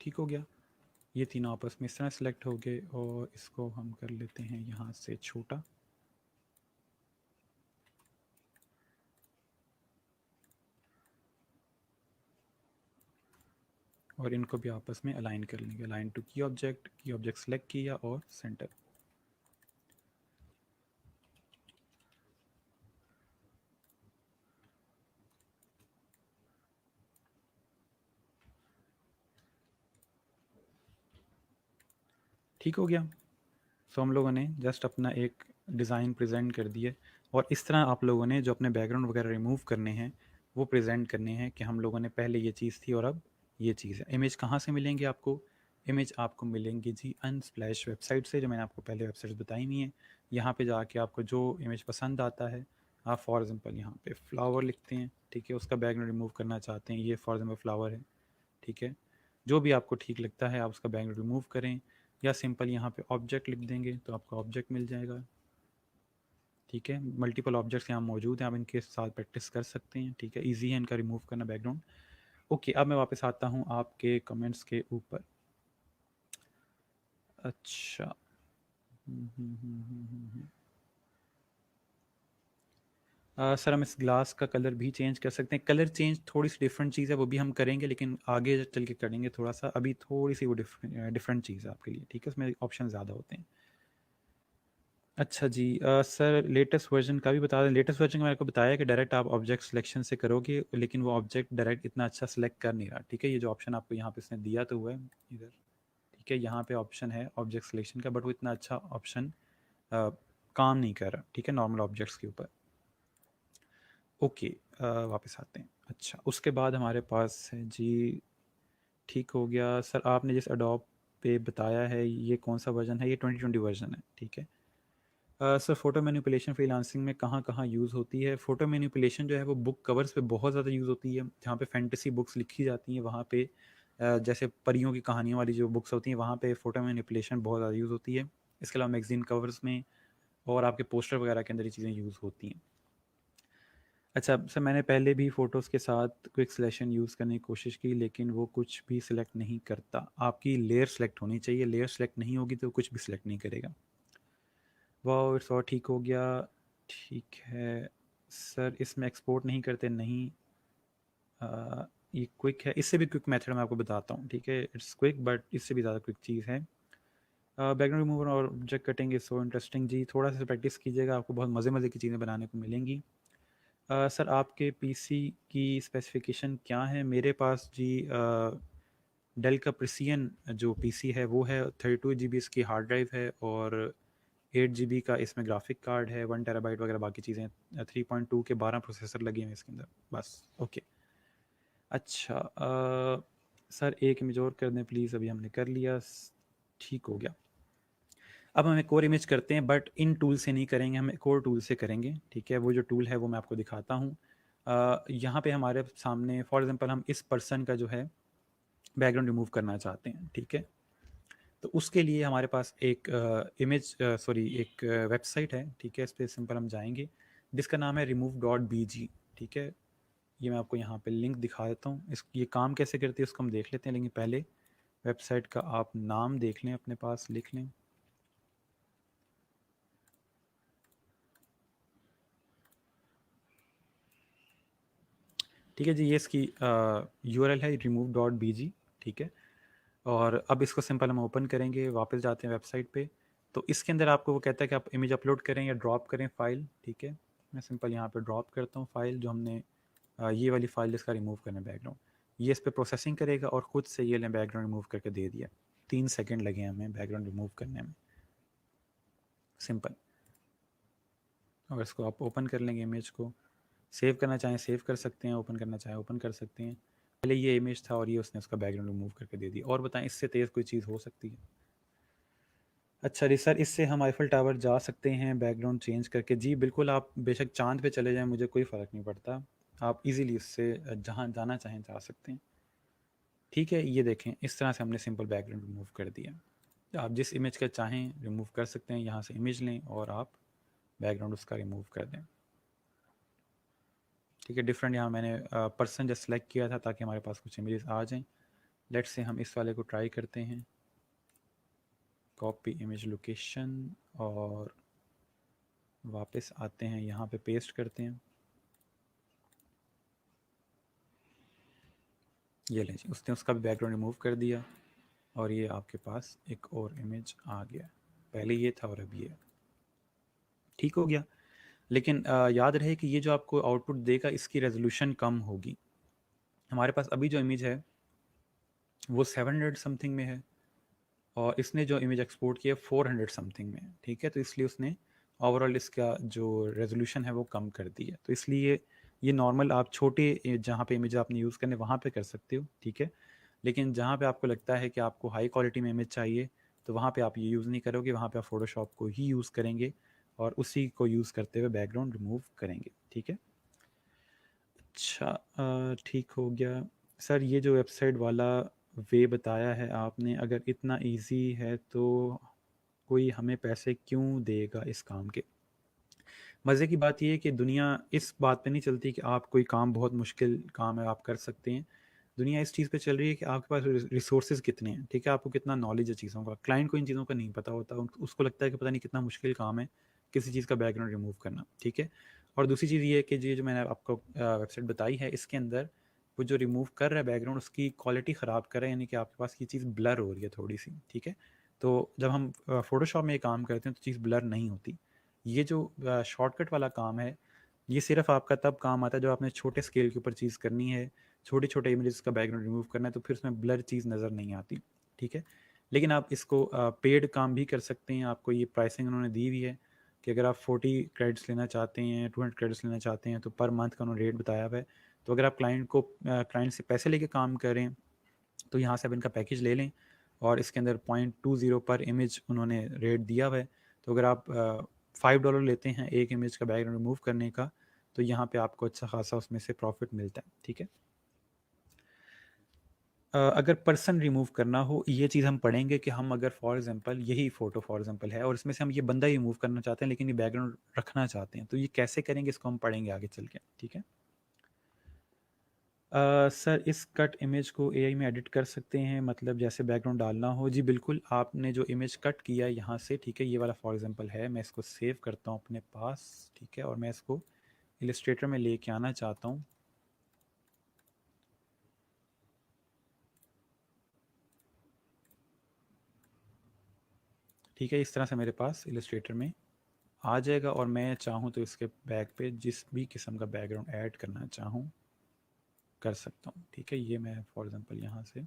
ठीक हो गया। ये तीनों आपस में इस तरह सेलेक्ट हो गए और इसको हम कर लेते हैं यहाँ से छोटा। और इनको भी आपस में अलाइन कर लेंगे। अलाइन टू की ऑब्जेक्ट सेलेक्ट किया और सेंटर। ठीक हो गया। सो हम लोगों ने जस्ट अपना एक डिज़ाइन प्रेजेंट कर दिए और इस तरह आप लोगों ने जो अपने बैकग्राउंड वगैरह रिमूव करने हैं वो प्रेजेंट करने हैं कि हम लोगों ने पहले ये चीज़ थी और अब ये चीज़ है। इमेज कहाँ से मिलेंगे आपको? इमेज आपको मिलेंगी जी अनस्प्लैश वेबसाइट से, जो मैंने आपको पहले वेबसाइट्स बताई हुई हैं। यहाँ पे जाके आपको जो इमेज पसंद आता है, आप फॉर एग्जांपल यहाँ पे फ्लावर लिखते हैं, ठीक है, उसका बैकग्राउंड रिमूव करना चाहते हैं, ये फॉर एग्जांपल फ्लावर है, ठीक है। जो भी आपको ठीक लगता है आप उसका बैकग्राउंड रिमूव करें, या सिंपल यहाँ पे ऑब्जेक्ट लिख देंगे तो आपका ऑब्जेक्ट मिल जाएगा, ठीक है। मल्टीपल ऑब्जेक्ट्स यहाँ मौजूद हैं, आप इनके साथ प्रैक्टिस कर सकते हैं, ठीक है। ईजी है इनका रिमूव करना बैकग्राउंड। ओके, अब मैं वापस आता हूँ आपके कमेंट्स के ऊपर। अच्छा, सर हम इस ग्लास का कलर भी चेंज कर सकते हैं। कलर चेंज थोड़ी सी डिफरेंट चीज़ है, वो भी हम करेंगे, लेकिन आगे चल के करेंगे थोड़ा सा। अभी थोड़ी सी वो डिफरेंट चीज़ है आपके लिए, ठीक है, उसमें ऑप्शन ज़्यादा होते हैं। अच्छा जी, सर लेटेस्ट वर्जन का भी बता दें। लेटेस्ट वर्जन का मेरे को बताया कि डायरेक्ट आप ऑब्जेक्ट सिलेक्शन से करोगे, लेकिन वो ऑब्जेक्ट डायरेक्ट इतना अच्छा सेलेक्ट कर नहीं रहा, ठीक है। ये जो ऑप्शन आपको यहाँ पे इसने दिया तो हुआ है इधर, ठीक है, यहाँ पे ऑप्शन है ऑब्जेक्ट सिलेक्शन का, बट वो इतना अच्छा ऑप्शन काम नहीं कर रहा, ठीक है, नॉर्मल ऑब्जेक्ट्स के ऊपर। ओके, वापस आते हैं। अच्छा, उसके बाद हमारे पास है जी, ठीक हो गया सर। आपने जिस अडोब पे बताया है ये कौन सा वर्जन है? ये 2020 वर्जन है, ठीक है। सर फ़ोटो मैनिपुलेशन फ्रीलांसिंग में कहाँ कहाँ यूज़ होती है? फ़ोटो मैनिपुलेशन जो है वो बुक कवर्स पे बहुत ज़्यादा यूज़ होती है, जहाँ पे फैंटेसी बुक्स लिखी जाती हैं वहाँ पे, जैसे परियों की कहानियों वाली जो बुक्स होती हैं वहाँ पे फ़ोटो मैनिपुलेशन बहुत ज़्यादा यूज़ होती है। इसके अलावा मैगज़ीन कवर्स में और आपके पोस्टर वगैरह के अंदर ये चीज़ें यूज़ होती हैं। अच्छा सर, मैंने पहले भी फ़ोटोज़ के साथ क्विक सिलेक्शन यूज़ करने की कोशिश की, लेकिन वो कुछ भी सिलेक्ट नहीं करता। आपकी लेयर सेलेक्ट होनी चाहिए, लेयर सेलेक्ट नहीं होगी तो कुछ भी सिलेक्ट नहीं करेगा। वाह, इट्स और ठीक हो गया, ठीक है। सर इसमें एक्सपोर्ट नहीं करते, नहीं। ये क्विक है, इससे भी क्विक मेथड मैं आपको बताता हूँ, ठीक है। इट्स क्विक बट इससे भी ज़्यादा क्विक चीज़ है। बैकग्राउंड रिमूवर और object cutting is so interesting जी, थोड़ा सा प्रैक्टिस कीजिएगा, आपको बहुत मज़े मज़े की चीज़ें बनाने को मिलेंगी। सर आपके पीसी की स्पेसिफिकेशन क्या है? मेरे पास जी डेल का प्रिसियन जो पीसी है वो है, 32 GB इसकी हार्ड ड्राइव है और 8 GB का इसमें ग्राफिक कार्ड है, 1 TB वगैरह बाकी चीज़ें। 3.2 के 12 प्रोसेसर लगे हैं इसके अंदर, बस। ओके, अच्छा सर एक इमेज और कर दें प्लीज़, अभी हमने कर लिया, ठीक हो गया। अब हम एक और इमेज करते हैं, बट इन टूल से नहीं करेंगे, हम एक और टूल से करेंगे, ठीक है। वो जो टूल है वो मैं आपको दिखाता हूँ। यहाँ पे हमारे सामने फॉर एग्जांपल हम इस पर्सन का जो है बैकग्राउंड रिमूव करना चाहते हैं, ठीक है। तो उसके लिए हमारे पास एक एक वेबसाइट है, ठीक है। इस पर सिंपल हम जाएंगे, जिसका नाम है remove.bg, ठीक है। ये मैं आपको यहाँ पे लिंक दिखा देता हूँ। इस ये काम कैसे करती है उसको हम देख लेते हैं, लेकिन पहले वेबसाइट का आप नाम देख लें, अपने पास लिख लें। ठीक है जी, ये इसकी URL है remove.bg, ठीक है। और अब इसको सिंपल हम ओपन करेंगे, वापस जाते हैं वेबसाइट पे। तो इसके अंदर आपको वो कहता है कि आप इमेज अपलोड करें या ड्रॉप करें फ़ाइल, ठीक है। मैं सिंपल यहाँ पे ड्रॉप करता हूँ फ़ाइल, जो हमने ये वाली फ़ाइल जिसका रिमूव करना है बैकग्राउंड। ये इस पर प्रोसेसिंग करेगा और ख़ुद से ये लें बैकग्राउंड रिमूव करके दे दिया। 3 सेकेंड लगे हमें बैकग्राउंड रिमूव करने में, सिंपल। और इसको आप ओपन कर लेंगे इमेज को, सेव करना चाहें सेव कर सकते हैं, ओपन करना चाहें ओपन कर सकते हैं। पहले ये इमेज था और ये उसने उसका बैकग्राउंड रिमूव करके दे दी। और बताएं इससे तेज़ कोई चीज़ हो सकती है? अच्छा जी सर, इससे हम आईफल टावर जा सकते हैं बैकग्राउंड चेंज करके? जी बिल्कुल, आप बेशक चांद पे चले जाएं, मुझे कोई फ़र्क नहीं पड़ता। आप इजीली इससे जहाँ जाना चाहें जा सकते हैं, ठीक है। ये देखें, इस तरह से हमने सिंपल बैकग्राउंड रिमूव कर दिया। आप जिस इमेज का चाहें रिमूव कर सकते हैं, यहाँ से इमेज लें और आप बैकग्राउंड उसका रिमूव कर दें, ठीक है। डिफरेंट यहाँ मैंने पर्सन जस्ट सेलेक्ट किया था ताकि हमारे पास कुछ इमेजेस आ जाएं। लेट्स से हम इस वाले को ट्राई करते हैं। कॉपी इमेज लोकेशन और वापस आते हैं, यहाँ पे पेस्ट करते हैं। ये लें जी, उसने उसका भी बैकग्राउंड रिमूव कर दिया और ये आपके पास एक और इमेज आ गया। पहले ये था और अब ये ठीक हो गया। लेकिन याद रहे कि ये जो आपको आउटपुट देगा इसकी रेजोल्यूशन कम होगी। हमारे पास अभी जो इमेज है वो 700 समथिंग में है और इसने जो इमेज एक्सपोर्ट किया 400 समथिंग में, ठीक है। तो इसलिए उसने ओवरऑल इसका जो रेजोल्यूशन है वो कम कर दी है। तो इसलिए ये नॉर्मल आप छोटे जहाँ पे इमेज आपने यूज़ करने वहाँ पे कर सकते हो, ठीक है। लेकिन जहाँ पे आपको लगता है कि आपको हाई क्वालिटी में इमेज चाहिए तो वहाँ पे आप ये यूज़ नहीं करोगे, वहाँ पे आप फोटोशॉप को ही यूज़ करेंगे और उसी को यूज़ करते हुए बैकग्राउंड रिमूव करेंगे, ठीक है। अच्छा, ठीक हो गया। सर ये जो वेबसाइट वाला वे बताया है आपने, अगर इतना इजी है तो कोई हमें पैसे क्यों देगा इस काम के? मज़े की बात ये है कि दुनिया इस बात पे नहीं चलती कि आप कोई काम बहुत मुश्किल काम है आप कर सकते हैं। दुनिया इस चीज़ पे चल रही है कि आपके पास रिसोर्सेज कितने हैं, ठीक है। आपको कितना नॉलेज है चीज़ों का। क्लाइंट को इन चीज़ों का नहीं पता होता, उसको लगता है कि पता नहीं कितना मुश्किल काम है किसी चीज़ का बैकग्राउंड रिमूव करना, ठीक है। और दूसरी चीज़ ये है कि ये जो मैंने आपको वेबसाइट बताई है इसके अंदर वो जो रिमूव कर रहा है बैकग्राउंड उसकी क्वालिटी ख़राब कर रहा है, यानी कि आपके पास ये चीज़ ब्लर हो रही है थोड़ी सी, ठीक है। तो जब हम फोटोशॉप में ये काम करते हैं तो चीज़ ब्लर नहीं होती। ये जो शॉर्टकट वाला काम है ये सिर्फ आपका तब काम आता है जब आपने छोटे स्केल के ऊपर चीज़ करनी है, छोटे छोटे इमेजेस का बैकग्राउंड रिमूव करना है, तो फिर उसमें ब्लर चीज़ नज़र नहीं आती, ठीक है। लेकिन आप इसको पेड काम भी कर सकते हैं। आपको ये प्राइसिंग उन्होंने दी हुई है कि अगर आप 40 क्रेडिट्स लेना चाहते हैं, 200 क्रेडिट्स लेना चाहते हैं तो पर मंथ का उन्होंने रेट बताया हुआ है। तो अगर आप क्लाइंट से पैसे लेके काम करें तो यहाँ से आप इनका पैकेज ले लें और इसके अंदर 0.20 पर इमेज उन्होंने रेट दिया हुआ है। तो अगर आप $5 लेते हैं एक इमेज का बैकग्राउंड रिमूव करने का तो यहाँ पे आपको अच्छा खासा उसमें से प्रॉफिट मिलता है, ठीक है। अगर पर्सन रिमूव करना हो ये चीज़ हम पढ़ेंगे कि हम अगर फॉर एग्जांपल यही फ़ोटो फॉर एग्जांपल है और इसमें से हम ये बंदा ही रिमूव करना चाहते हैं लेकिन ये बैकग्राउंड रखना चाहते हैं तो ये कैसे करेंगे इसको हम पढ़ेंगे आगे चल के, ठीक है। सर इस कट इमेज को एआई में एडिट कर सकते हैं, मतलब जैसे बैकग्राउंड डालना हो? जी बिल्कुल, आपने जो इमेज कट किया है यहाँ से, ठीक है, ये वाला फॉर एग्जांपल है, मैं इसको सेव करता हूँ अपने पास, ठीक है, और मैं इसको इलस्ट्रेटर में लेके आना चाहता हूँ। ठीक है, इस तरह से मेरे पास इलस्ट्रेटर में आ जाएगा और मैं चाहूँ तो इसके बैक पे जिस भी किस्म का बैकग्राउंड ऐड करना चाहूँ कर सकता हूँ, ठीक है। ये मैं फॉर एग्जांपल यहाँ से,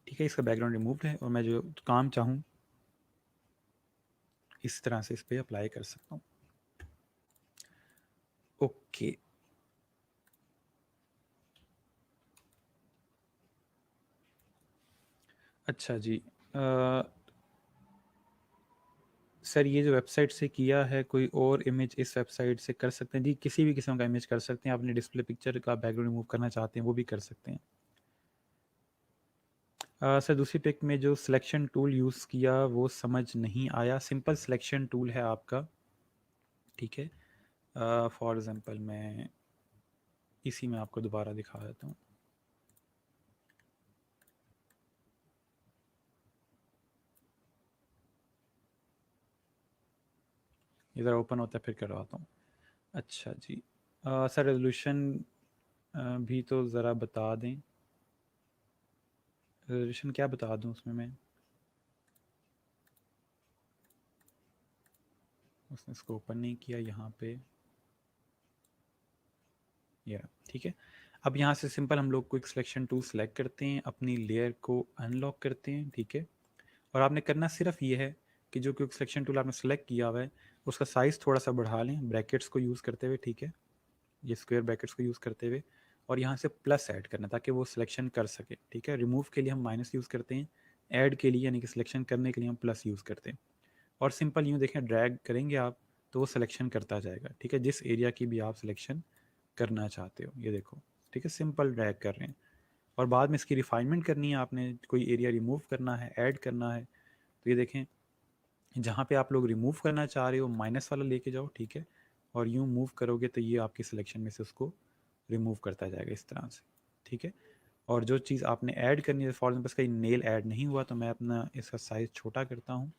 ठीक है, इसका बैकग्राउंड रिमूव्ड है और मैं जो काम चाहूँ इस तरह से इस पर अप्लाई कर सकता हूँ। ओके, अच्छा जी। सर ये जो वेबसाइट से किया है कोई और इमेज इस वेबसाइट से कर सकते हैं? जी किसी भी किस्म का इमेज कर सकते हैं। आपने डिस्प्ले पिक्चर का बैकग्राउंड रिमूव करना चाहते हैं वो भी कर सकते हैं। सर दूसरी पिक में जो सिलेक्शन टूल यूज़ किया वो समझ नहीं आया। सिंपल सिलेक्शन टूल है आपका, ठीक है। फॉर एग्जांपल मैं इसी में आपको दोबारा दिखा देता हूँ। इधर ओपन होता है फिर करवाता हूँ। अच्छा जी। सर रेजोल्यूशन भी तो ज़रा बता दें। रेजोल्यूशन क्या बता दूँ उसमें मैं? उसने इसको ओपन नहीं किया यहाँ पे, या ठीक है। अब यहाँ से सिंपल हम लोग क्विक सिलेक्शन टूल सेलेक्ट करते हैं, अपनी लेयर को अनलॉक करते हैं, ठीक है। और आपने करना सिर्फ ये है कि जो क्विक सिलेक्शन टूल आपने सेलेक्ट किया हुआ है उसका साइज़ थोड़ा सा बढ़ा लें ब्रैकेट्स को यूज़ करते हुए, ठीक है, ये स्क्वायर ब्रैकेट्स को यूज़ करते हुए, और यहाँ से प्लस ऐड करना ताकि वो सिलेक्शन कर सके, ठीक है। रिमूव के लिए हम माइनस यूज़ करते हैं, ऐड के लिए यानी कि सिलेक्शन करने के लिए हम प्लस यूज़ करते हैं। और सिंपल यूँ देखें ड्रैग करेंगे आप तो वो सिलेक्शन करता जाएगा, ठीक है, जिस एरिया की भी आप सिलेक्शन करना चाहते हो। ये देखो, ठीक है, सिंपल ड्रैग कर रहे हैं। और बाद में इसकी रिफाइनमेंट करनी है, आपने कोई एरिया रिमूव करना है, ऐड करना है, तो ये देखें जहाँ पे आप लोग रिमूव करना चाह रहे हो माइनस वाला लेके जाओ, ठीक है, और यूँ मूव करोगे तो ये आपकी सिलेक्शन में से उसको रिमूव करता जाएगा इस तरह से, ठीक है। और जो चीज़ आपने ऐड करनी है, फॉर एग्जाम्पल इसका नेल ऐड नहीं हुआ तो मैं अपना इसका साइज़ छोटा करता हूँ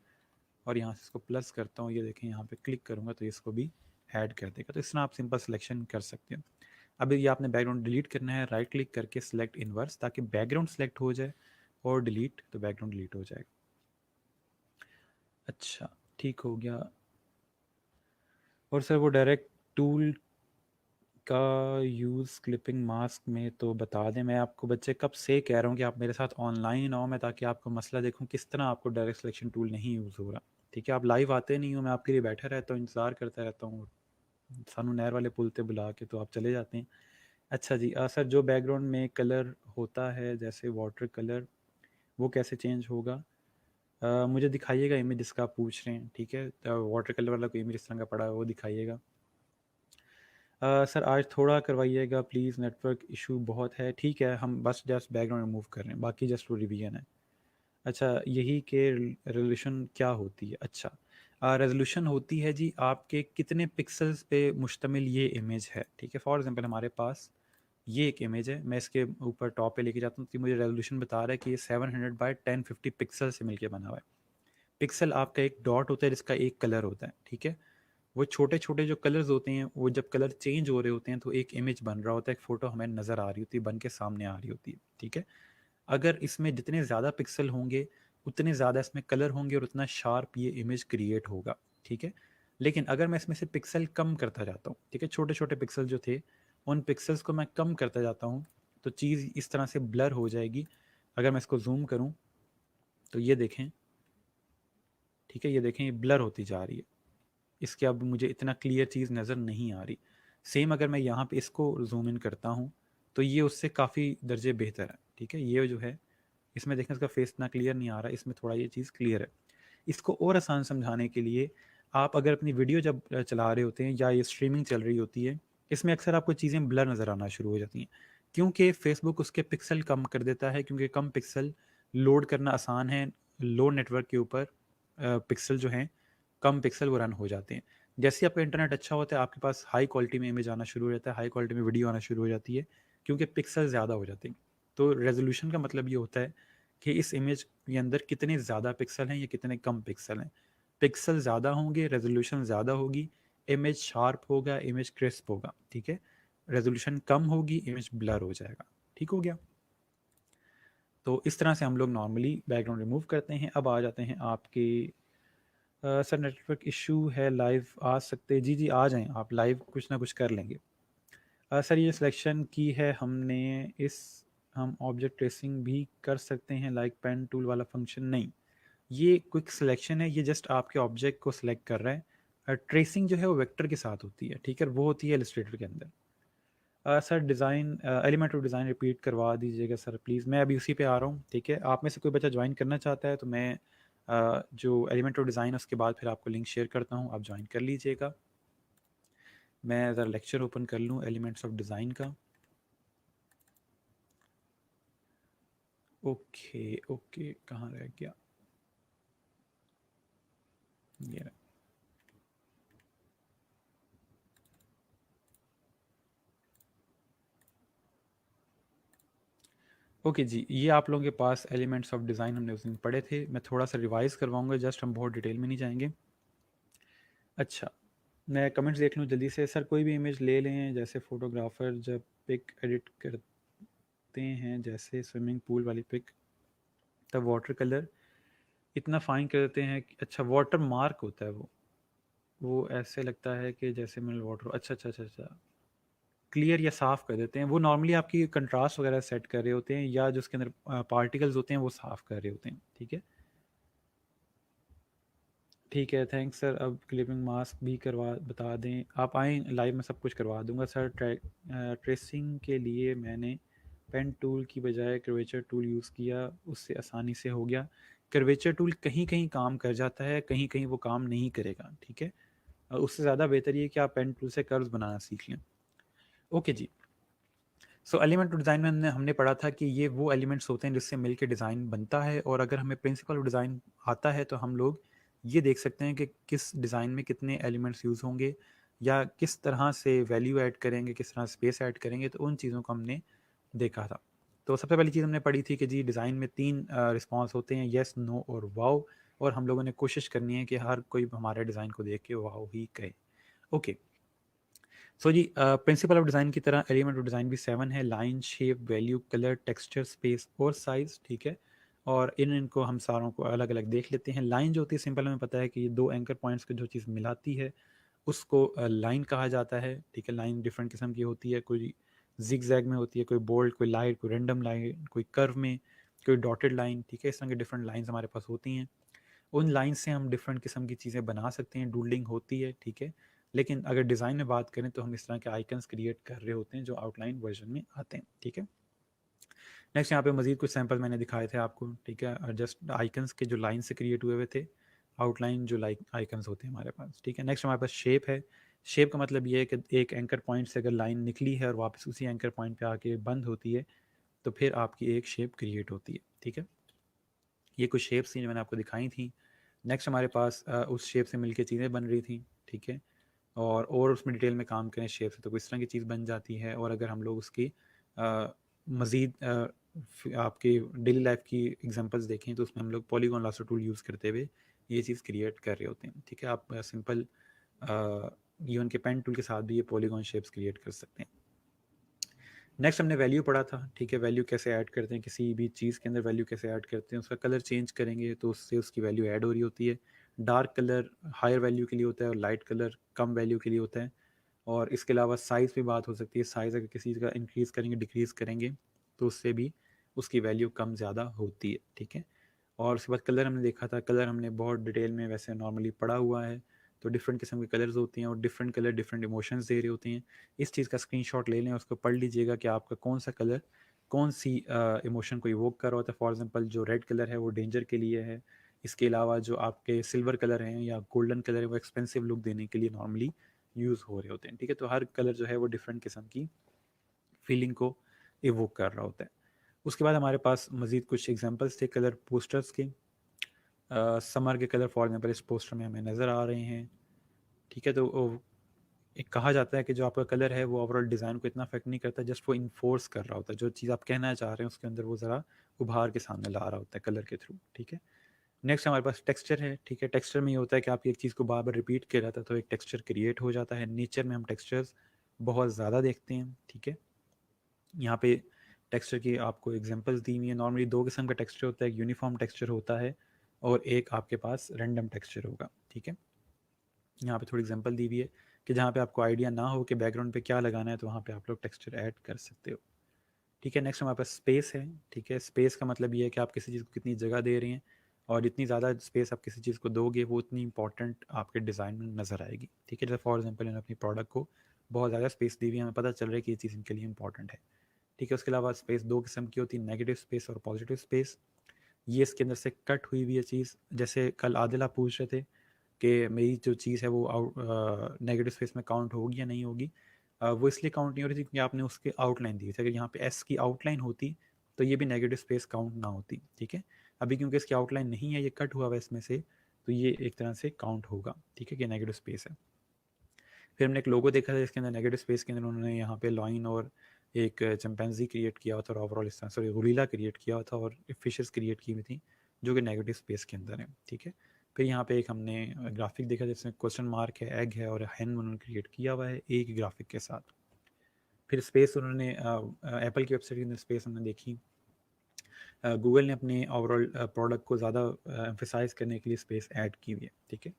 और यहाँ से इसको प्लस करता हूँ। ये देखें, यहाँ पे क्लिक करूँगा तो इसको भी ऐड कर देगा। तो इस तरह आप सिंपल सिलेक्शन कर सकते हो। अब ये आपने बैकग्राउंड डिलीट करना है, राइट क्लिक करके सिलेक्ट इनवर्स, ताकि बैकग्राउंड सेलेक्ट हो जाए और डिलीट, तो बैकग्राउंड डिलीट हो जाएगा। अच्छा, ठीक हो गया। और सर वो डायरेक्ट टूल का यूज़ क्लिपिंग मास्क में तो बता दें। मैं आपको बच्चे कब से कह रहा हूँ कि आप मेरे साथ ऑनलाइन आओ, मैं ताकि आपको मसला देखूँ किस तरह आपको डायरेक्ट सिलेक्शन टूल नहीं यूज़ हो रहा। ठीक है, आप लाइव आते नहीं हो, मैं आपके लिए बैठा रहता हूँ, इंतज़ार करता रहता हूँ, सानू नहर वाले पुल पे बुला के तो आप चले जाते हैं। अच्छा जी, सर जो बैकग्राउंड में कलर होता है जैसे वाटर कलर, वो कैसे चेंज होगा? मुझे दिखाइएगा इमेज जिसका आप पूछ रहे हैं। ठीक है, वाटर कलर वाला कोई इमेज इस तरह का पड़ा है वो दिखाइएगा। सर आज थोड़ा करवाइएगा प्लीज़, नेटवर्क इशू बहुत है। ठीक है, हम बस जस्ट बैकग्राउंड रिमूव कर रहे हैं, बाकी जस्ट वो रिवीजन है। अच्छा, यही के रेजोल्यूशन क्या होती है? अच्छा, रेजोल्यूशन होती है जी आपके कितने पिक्सल्स पे मुश्तमिल ये इमेज है। ठीक है, फॉर एग्जांपल हमारे पास ये एक इमेज है, मैं इसके ऊपर टॉप पे लेके जाता हूँ तो मुझे रेजोल्यूशन बता रहा है कि ये 700 बाय 1050 पिक्सल से मिलके बना हुआ है। पिक्सल आपका एक डॉट होता है जिसका एक कलर होता है। ठीक है, वो छोटे छोटे जो कलर्स होते हैं, वो जब कलर चेंज हो रहे होते हैं तो एक इमेज बन रहा होता है, एक फ़ोटो हमें नज़र आ रही होती है, बन के सामने आ रही होती है। ठीक है, अगर इसमें जितने ज़्यादा पिक्सल होंगे उतने ज़्यादा इसमें कलर होंगे और उतना शार्प ये इमेज क्रिएट होगा। ठीक है, लेकिन अगर मैं इसमें से पिक्सल कम करता जाता हूँ, ठीक है, छोटे छोटे पिक्सल जो थे उन पिक्सल्स को मैं कम करता जाता हूँ, तो चीज़ इस तरह से ब्लर हो जाएगी। अगर मैं इसको जूम करूँ तो ये देखें, ठीक है, ये देखें, ये ब्लर होती जा रही है, इसके अब मुझे इतना क्लियर चीज़ नज़र नहीं आ रही। सेम अगर मैं यहाँ पे इसको जूम इन करता हूँ तो ये उससे काफ़ी दर्जे बेहतर है। ठीक है, ये जो है इसमें देखें इसका फेस इतना क्लियर नहीं आ रहा, इसमें थोड़ा ये चीज़ क्लियर है। इसको और आसान समझाने के लिए, आप अगर अपनी वीडियो जब चला रहे होते हैं या ये स्ट्रीमिंग चल रही होती है, इसमें अक्सर आपको चीज़ें ब्लर नज़र आना शुरू हो जाती हैं, क्योंकि फेसबुक उसके पिक्सल कम कर देता है, क्योंकि कम पिक्सल लोड करना आसान है। लो नेटवर्क के ऊपर पिक्सल जो हैं, कम पिक्सल वो रन हो जाते हैं। जैसे ही आपका इंटरनेट अच्छा होता है आपके पास हाई क्वालिटी में इमेज आना शुरू हो जाता है, हाई क्वालिटी में वीडियो आना शुरू हो जाती है, क्योंकि पिक्सल ज़्यादा हो जाते हैं। तो रेजोल्यूशन का मतलब ये होता है कि इस इमेज के अंदर कितने ज़्यादा पिक्सल हैं या कितने कम पिक्सल हैं। पिक्सल ज़्यादा होंगे, रेजोल्यूशन ज़्यादा होगी, इमेज शार्प होगा, इमेज क्रिस्प होगा। ठीक है, रेजोल्यूशन कम होगी, इमेज ब्लर हो जाएगा। ठीक हो गया? तो इस तरह से हम लोग नॉर्मली बैकग्राउंड रिमूव करते हैं। अब आ जाते हैं आपके सर नेटवर्क इशू है, लाइव आ सकते? जी जी, आ जाएं आप, लाइव कुछ ना कुछ कर लेंगे। सर ये सिलेक्शन की है हमने, इस हम ऑब्जेक्ट ट्रेसिंग भी कर सकते हैं लाइक पेन टूल वाला फंक्शन? नहीं, ये क्विक सिलेक्शन है, ये जस्ट आपके ऑब्जेक्ट को सिलेक्ट कर रहा है। ट्रेसिंग जो है वो वेक्टर के साथ होती है। ठीक है, वो होती है इलस्ट्रेटर के अंदर। Sir design element of design repeat करवा दीजिएगा सर प्लीज़। मैं अभी उसी पे आ रहा हूँ। ठीक है, आप में से कोई बच्चा ज्वाइन करना चाहता है तो मैं जो एलिमेंट ऑफ डिज़ाइन उसके बाद फिर आपको लिंक शेयर करता हूँ, आप ज्वाइन कर लीजिएगा। मैं ज़रा लेक्चर ओपन कर लूँ एलिमेंट्स ऑफ डिज़ाइन का। ओके ओके, कहाँ रह गया ये? ओके जी, ये आप लोगों के पास एलिमेंट्स ऑफ डिज़ाइन हमने उस दिन पढ़े थे। मैं थोड़ा सा रिवाइज़ करवाऊँगा, जस्ट हम बहुत डिटेल में नहीं जाएंगे। अच्छा, मैं कमेंट्स देख लूँ जल्दी से। सर कोई भी इमेज ले लें, जैसे फ़ोटोग्राफ़र जब पिक एडिट करते हैं, जैसे स्विमिंग पूल वाली पिक, तब वाटर कलर इतना फाइन कर देते हैं कि अच्छा वाटर मार्क होता है वो ऐसे लगता है कि जैसे मिनरल वाटर। अच्छा अच्छा अच्छा अच्छा, क्लियर या साफ़ कर देते हैं। वो नॉर्मली आपकी कंट्रास्ट वगैरह सेट कर रहे होते हैं, या जो उसके अंदर पार्टिकल्स होते हैं वो साफ़ कर रहे होते हैं। ठीक है, ठीक है, थैंक्स सर। अब क्लिपिंग मास्क भी करवा बता दें, आप आएँ लाइव में सब कुछ करवा दूंगा सर। ट्रेसिंग के लिए मैंने पेन टूल की बजाय कर्वेचर टूल यूज़ किया, उससे आसानी से हो गया। कर्वेचर टूल कहीं कहीं काम कर जाता है, कहीं कहीं वो काम नहीं करेगा। ठीक है, उससे ज़्यादा बेहतर ये कि आप पेन टूल से कर्व्स बनाना सीख लें। ओके जी, सो एलिमेंट डिज़ाइन में हमने पढ़ा था कि ये वो एलिमेंट्स होते हैं जिससे मिलकर डिज़ाइन बनता है, और अगर हमें प्रिंसिपल ऑफ डिज़ाइन आता है तो हम लोग ये देख सकते हैं कि किस डिज़ाइन में कितने एलिमेंट्स यूज़ होंगे, या किस तरह से वैल्यू ऐड करेंगे, किस तरह स्पेस ऐड करेंगे। तो उन चीज़ों को हमने देखा था। तो सबसे पहली चीज़ हमने पढ़ी थी कि जी डिज़ाइन में 3 रिस्पॉन्स होते हैं, येस, नो और वाओ, और हम लोगों ने कोशिश करनी है कि हर कोई हमारे डिज़ाइन को देख के वाओ ही कहे। ओके, सो जी प्रिंसिपल ऑफ डिज़ाइन की तरह एलिमेंट ऑफ डिज़ाइन भी 7 है, line, shape, value, colour, texture, space और साइज़, ठीक है। और इनको हम सारों को अलग अलग देख लेते हैं। लाइन जो होती है सिंपल हमें पता है कि ये 2 एंकर पॉइंट्स को जो चीज़ मिलाती है उसको लाइन कहा जाता है, ठीक है। लाइन डिफरेंट किस्म की होती है, कोई जिग जैग में होती है, कोई बोल्ड, कोई लाइट, कोई रैंडम लाइन, कोई कर्व में, कोई डॉटेड लाइन, ठीक है। इस तरह के डिफरेंट लाइंस हमारे पास होती हैं। उन लाइन से हम डिफरेंट किस्म की चीज़ें बना सकते हैं, डूडलिंग होती है, ठीक है। लेकिन अगर डिज़ाइन में बात करें तो हम इस तरह के आइकन्स क्रिएट कर रहे होते हैं जो आउटलाइन वर्जन में आते हैं, ठीक है। नेक्स्ट यहाँ पे मजीद कुछ सैंपल मैंने दिखाए थे आपको, ठीक है, जस्ट आइकन्स के जो लाइन से क्रिएट हुए हुए थे, आउटलाइन जो लाइक आइकन्स होते हैं हमारे पास, ठीक है। नेक्स्ट हमारे पास शेप है। शेप का मतलब ये है कि एक एंकर पॉइंट से अगर लाइन निकली है और वापस उसी एंकर पॉइंट पे आके बंद होती है तो फिर आपकी एक शेप क्रिएट होती है, ठीक है। ये कुछ शेप्स थी जो मैंने आपको दिखाई थी। नेक्स्ट हमारे पास उस शेप से मिलके चीज़ें बन रही थी, ठीक है। और उसमें डिटेल में काम करें शेप से तो किस तरह की चीज़ बन जाती है। और अगर हम लोग उसकी मज़ीद आपके डेली लाइफ की एग्जांपल्स देखें तो उसमें हम लोग पॉलीगॉन लासो टूल यूज़ करते हुए ये चीज़ क्रिएट कर रहे होते हैं, ठीक है। आप सिंपल इवन के पेन टूल के साथ भी ये पॉलीगॉन शेप्स क्रिएट कर सकते हैं। नेक्स्ट हमने वैल्यू पढ़ा था, ठीक है। वैल्यू कैसे ऐड करते हैं, किसी भी चीज़ के अंदर वैल्यू कैसे ऐड करते हैं, उसका कलर चेंज करेंगे तो उससे उसकी वैल्यू ऐड हो रही होती है। डार्क कलर हायर वैल्यू के लिए होता है और लाइट कलर कम वैल्यू के लिए होता है। और इसके अलावा साइज़ भी बात हो सकती है, साइज़ अगर किसी चीज़ का इंक्रीज़ करेंगे डिक्रीज़ करेंगे तो उससे भी उसकी वैल्यू कम ज़्यादा होती है, ठीक है। और उसके बाद कलर हमने देखा था, कलर हमने बहुत डिटेल में वैसे नॉर्मली पढ़ा हुआ है। तो डिफरेंट किस्म के कलर्स होती हैं और डिफरेंट कलर डिफरेंट इमोशंस दे रहे होते हैं। इस चीज़ का स्क्रीनशॉट ले लें, उसको पढ़ लीजिएगा कि आपका कौन सा कलर कौन सी इमोशन को इवोक कर रहा होता है। फॉर एग्जांपल जो रेड कलर है वो डेंजर के लिए है। इसके अलावा जो आपके सिल्वर कलर हैं या गोल्डन कलर है वो एक्सपेंसिव लुक देने के लिए नॉर्मली यूज़ हो रहे होते हैं, ठीक है। तो हर कलर जो है वो डिफरेंट किस्म की फीलिंग को इवोक कर रहा होता है। उसके बाद हमारे पास मज़ीद कुछ एग्जांपल्स थे कलर पोस्टर्स के। समर के कलर फॉर एग्जांपल इस पोस्टर में हमें नज़र आ रहे हैं, ठीक है। तो एक कहा जाता है कि जो आपका कलर है वो ओवरऑल डिज़ाइन को इतना अफेक्ट नहीं करता, जस्ट वो इन्फोर्स कर रहा होता है। जो चीज़ आप कहना चाह रहे हैं उसके अंदर वो ज़रा उभार के सामने ला रहा होता है कलर के थ्रू, ठीक है। नेक्स्ट हमारे पास टेक्सचर है, ठीक है। टेक्सचर में ये होता है कि आप एक चीज़ को बार बार रिपीट कर रहा था तो एक टेक्सचर क्रिएट हो जाता है। नेचर में हम टेक्सचर्स बहुत ज़्यादा देखते हैं, ठीक है। यहाँ पे टेक्सचर की आपको एग्जांपल्स दी हुई है। नॉर्मली दो किस्म का टेक्सचर होता है, एक यूनिफॉर्म टेक्सचर होता है और एक आपके पास रैंडम टेक्सचर होगा, ठीक है। यहाँ पे थोड़ी एग्जांपल दी हुई है कि जहाँ पे आपको आइडिया ना हो कि बैकग्राउंड पे क्या लगाना है तो वहाँ पे आप लोग टेक्सचर ऐड कर सकते हो, ठीक है। नेक्स्ट हमारे पास स्पेस है, ठीक है। स्पेस का मतलब ये है कि आप किसी चीज़ को कितनी जगह दे रहे हैं और जितनी ज़्यादा स्पेस आप किसी चीज़ को दोगे वो उतनी इंपॉर्टेंट आपके डिज़ाइन में नज़र आएगी, ठीक है। जैसे फॉर एग्जांपल मैंने अपनी प्रोडक्ट को बहुत ज़्यादा स्पेस दी हुई है, हमें पता चल रहा है कि ये चीज़ इनके लिए इंपॉर्टेंट है, ठीक है। उसके अलावा स्पेस दो किस्म की होती है, नेगेटिव स्पेस और पॉजिटिव स्पेस। ये इसके अंदर से कट हुई हुई है चीज़। जैसे कल आदिल आप पूछ रहे थे कि मेरी जो चीज़ है वो नेगेटिव स्पेस में काउंट होगी या नहीं होगी। वो इसलिए काउंट नहीं हो रही थी क्योंकि आपने उसके आउटलाइन दी थी। अगर यहाँ पे एस की आउटलाइन होती तो ये भी नेगेटिव स्पेस काउंट ना होती, ठीक है। अभी क्योंकि इसकी आउटलाइन नहीं है, ये कट हुआ हुआ है इसमें से, तो ये एक तरह से काउंट होगा, ठीक है, कि नेगेटिव स्पेस है। फिर हमने एक लोगो देखा था जिसके अंदर नेगेटिव स्पेस के अंदर उन्होंने यहाँ पे लॉइन और एक चिंपैंजी क्रिएट किया हुआ था और ओवरऑल इस तरह सॉरी गुरिल्ला क्रिएट किया हुआ था और फिशेस क्रिएट की हुई थी जो कि नेगेटिव स्पेस के अंदर है, ठीक है। फिर यहाँ पे एक हमने ग्राफिक देखा जिसमें क्वेश्चन मार्क है, एग है और हैन उन्होंने क्रिएट किया हुआ है एक ग्राफिक के साथ। फिर स्पेस उन्होंने एप्पल की वेबसाइट के अंदर स्पेस हमने देखी। गूगल ने अपने ओवरऑल प्रोडक्ट को ज़्यादा एम्फेसाइज करने के लिए स्पेस ऐड की हुई है, ठीक है।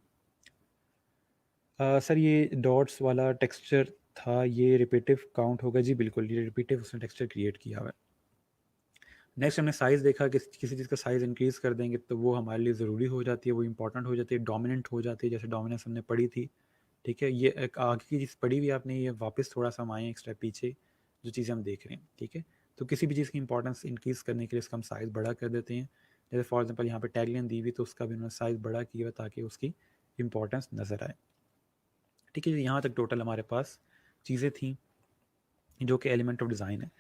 सर ये डॉट्स वाला टेक्सचर था, ये रिपीटिव काउंट होगा? जी बिल्कुल, ये रिपीटिव उसने टेक्सचर क्रिएट किया हुआ है। नेक्स्ट हमने साइज़ देखा कि किसी चीज़ का साइज़ इंक्रीज़ कर देंगे तो वो हमारे लिए ज़रूरी हो जाती है, वो इंपॉर्टेंट हो जाती है, डोमिनेंट हो जाती है, जैसे डोमिनेंस हमने पढ़ी थी, ठीक है। ये एक आगे की चीज़ पढ़ी हुई है आपने, ये वापस थोड़ा सा हम आए एक स्टेप पीछे, जो चीज़ें हम देख रहे हैं, ठीक है। तो किसी भी चीज़ की इंपॉर्टेंस इंक्रीज़ करने के लिए उसका हम साइज़ बड़ा कर देते हैं। जैसे फॉर एग्जांपल यहाँ पे टैगलाइन दी हुई तो उसका भी उन्होंने साइज़ बड़ा किया हुआ ताकि उसकी इंपॉर्टेंस नज़र आए, ठीक है। यहाँ तक टोटल हमारे पास चीज़ें थी जो कि एलिमेंट ऑफ डिज़ाइन है।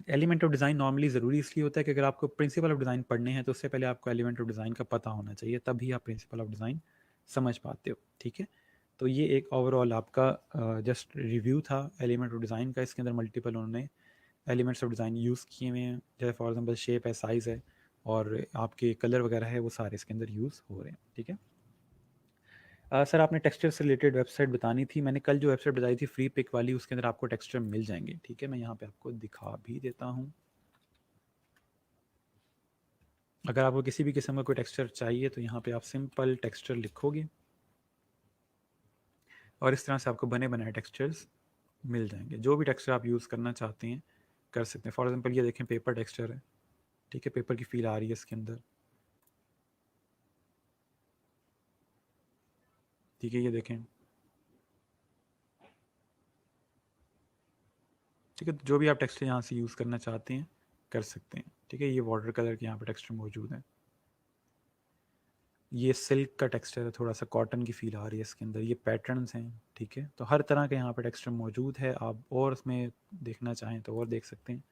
एलिमेंट ऑफ डिज़ाइन नॉर्मली ज़रूरी इसलिए होता है कि अगर आपको प्रिंसिपल ऑफ डिज़ाइन पढ़ने हैं तो उससे पहले आपको एलिमेंट ऑफ डिज़ाइन का पता होना चाहिए, तभी आप प्रिंसिपल ऑफ डिज़ाइन समझ पाते हो, ठीक है। तो ये एक ओवरऑल आपका जस्ट रिव्यू था एलिमेंट ऑफ डिज़ाइन का। इसके अंदर मल्टीपल उन्होंने एलिमेंट्स ऑफ डिज़ाइन यूज़ किए हुए हैं, जैसे फॉर एग्जांपल शेप है, साइज़ है और आपके कलर वगैरह है, वो सारे इसके अंदर यूज़ हो रहे हैं। ठीक है सर, आपने टेक्सचर से रिलेटेड वेबसाइट बतानी थी। मैंने कल जो वेबसाइट बताई थी फ्री पिक वाली, उसके अंदर आपको टेक्सचर मिल जाएंगे। ठीक है, मैं यहाँ पे आपको दिखा भी देता हूँ। अगर आपको किसी भी किस्म का कोई टेक्सचर चाहिए तो यहाँ पे आप सिंपल टेक्सचर लिखोगे और इस तरह से आपको बने बनाए टेक्सचर्स मिल जाएंगे। जो भी टेक्सचर आप यूज़ करना चाहते हैं कर सकते हैं। फॉर एग्जांपल ये देखें, पेपर टेक्सचर है। ठीक है, पेपर की फील आ रही है इसके अंदर। ठीक है, ये देखें। ठीक है, तो जो भी आप टेक्सचर यहाँ से यूज़ करना चाहते हैं कर सकते हैं। ठीक है, ये वाटर कलर के यहाँ पे टेक्सचर मौजूद हैं। ये सिल्क का टेक्सचर है, थोड़ा सा कॉटन की फील आ रही है इसके अंदर। ये पैटर्न्स हैं। ठीक है, तो हर तरह के यहाँ पे टेक्सचर मौजूद है। आप और उसमें देखना चाहें तो और देख सकते हैं।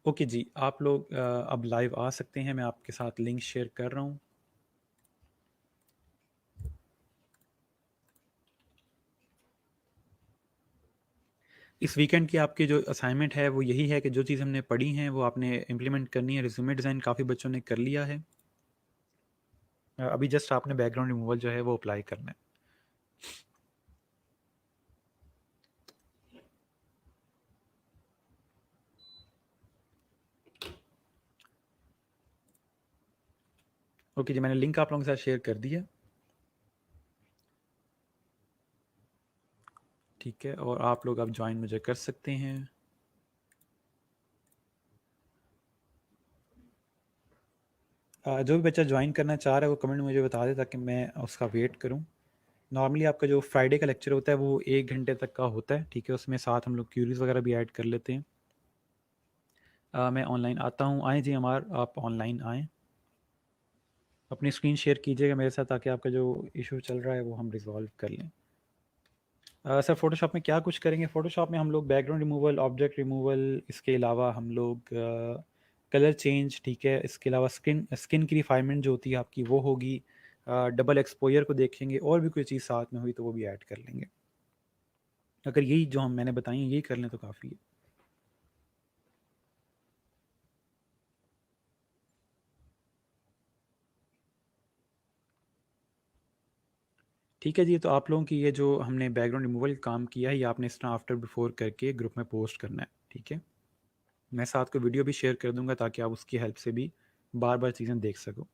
ओके जी, आप लोग अब लाइव आ सकते हैं। मैं आपके साथ लिंक शेयर कर रहा हूँ। इस वीकेंड की आपकी जो असाइनमेंट है वो यही है कि जो चीज़ हमने पढ़ी हैं वो आपने इम्प्लीमेंट करनी है। रिज्यूमे डिज़ाइन काफ़ी बच्चों ने कर लिया है। अभी जस्ट आपने बैकग्राउंड रिमूवल जो है वो अप्लाई करना है। ओके जी, मैंने लिंक आप लोगों के साथ शेयर कर दिया। ठीक है, और आप लोग अब ज्वाइन मुझे कर सकते हैं। जो भी बच्चा ज्वाइन करना चाह रहा है वो कमेंट मुझे बता दे ताकि मैं उसका वेट करूं। नॉर्मली आपका जो फ्राइडे का लेक्चर होता है वो 1 घंटे तक का होता है। ठीक है, उसमें साथ हम लोग क्यूरीज वगैरह भी ऐड कर लेते हैं। मैं ऑनलाइन आता हूँ। आएँ जी अमार, आप ऑनलाइन आएँ। अपनी स्क्रीन शेयर कीजिएगा मेरे साथ ताकि आपका जो इशू चल रहा है वो हम रिजॉल्व कर लें। सर, फ़ोटोशॉप में क्या कुछ करेंगे? फ़ोटोशॉप में हम लोग बैकग्राउंड रिमूवल, ऑब्जेक्ट रिमूवल, इसके अलावा हम लोग कलर चेंज, ठीक है, इसके अलावा स्किन स्किन की रिफाइनमेंट जो होती है आपकी वो होगी। डबल एक्सपोजर को देखेंगे और भी कोई चीज़ साथ में हुई तो वो भी ऐड कर लेंगे। अगर यही जो हम मैंने बताई यही कर लें तो काफ़ी है। ठीक है जी, तो आप लोगों की ये जो हमने बैकग्राउंड रिमूवल काम किया है ये आपने इस तरह आफ्टर बिफोर करके ग्रुप में पोस्ट करना है। ठीक है, मैं साथ को वीडियो भी शेयर कर दूंगा ताकि आप उसकी हेल्प से भी बार बार चीज़ें देख सको।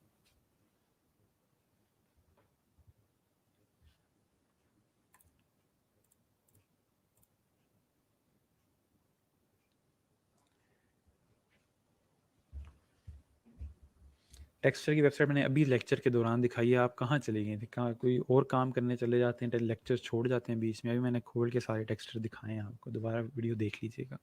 टेक्सचर की वेबसाइट मैंने अभी लेक्चर के दौरान दिखाई है। आप कहाँ चले गए थे? कहाँ कोई और काम करने चले जाते हैं, लेक्चर छोड़ जाते हैं बीच में? अभी मैंने खोल के सारे टेक्सचर दिखाए हैं आपको, दोबारा वीडियो देख लीजिएगा।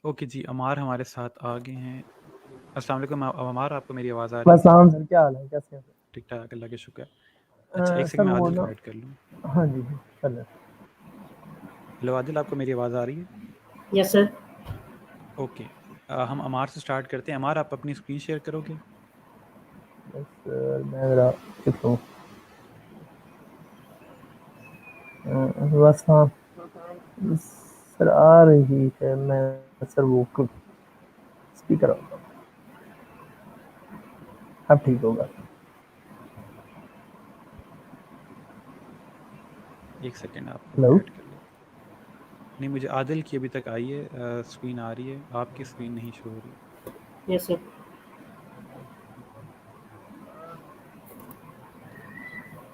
ओके जी, अमार हमारे साथ आ गए हैं। अस्सलाम वालेकुम अमार, आपको मेरी आवाज़ आ रही है? अस्सलाम सर, क्या हाल है, कैसे हैं? ठीक ठाक, अल्लाह के शुक्र। अच्छा, एक सर सेकंड मैं वो आदिल ना, को ऐड कर लूँ। हाँ जी सर। हेलो आदिल, आपको मेरी आवाज़ आ रही है? Yes sir. ओके, हम अमार से स्टार्ट करते हैं। अमार, आप अपनी स्क्रीन शेयर करोगे? बस सर मैं ज़रा देखूँ। बस हाँ सर, आ रही है। मैं सर वो स्पीकर होगा, अब ठीक होगा। एक सेकंड, आपको मैं हेलो, ऐड कर लेता हूँ। नहीं, मुझे आदिल की अभी तक आई है, स्क्रीन आ रही है, आपकी स्क्रीन नहीं शो हो रही। Yes sir.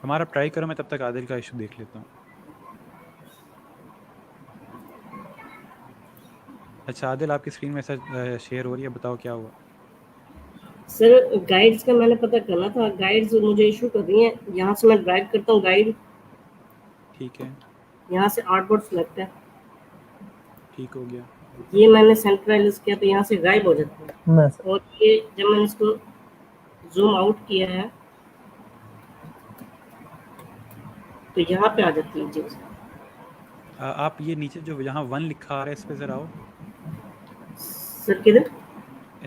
हमारा ट्राई करो, मैं तब तक आदिल का इशू देख लेता हूँ। अच्छा आदिल, आपकी स्क्रीन में ऐसा शेयर हो रही है, बताओ क्या हुआ। सर गाइड्स का मैंने पता करना था, गाइड्स मुझे इशू कर रही हैं। यहाँ से मैं ड्रैग करता हूँ गाइड, ठीक है, यहाँ से आर्टबोर्ड सेलेक्ट है, ठीक हो गया। ये मैंने सेंट्रलाइज किया तो यहाँ से गायब हो जाता है। मैं सर और ये जब मैंने इसको जूम आउट किया है तो यहाँ पे आ जाती है चीज। आप ये नीचे जो यहाँ 1 लिखा आ रहा है इस पे ज़रा आओ। सर किधर?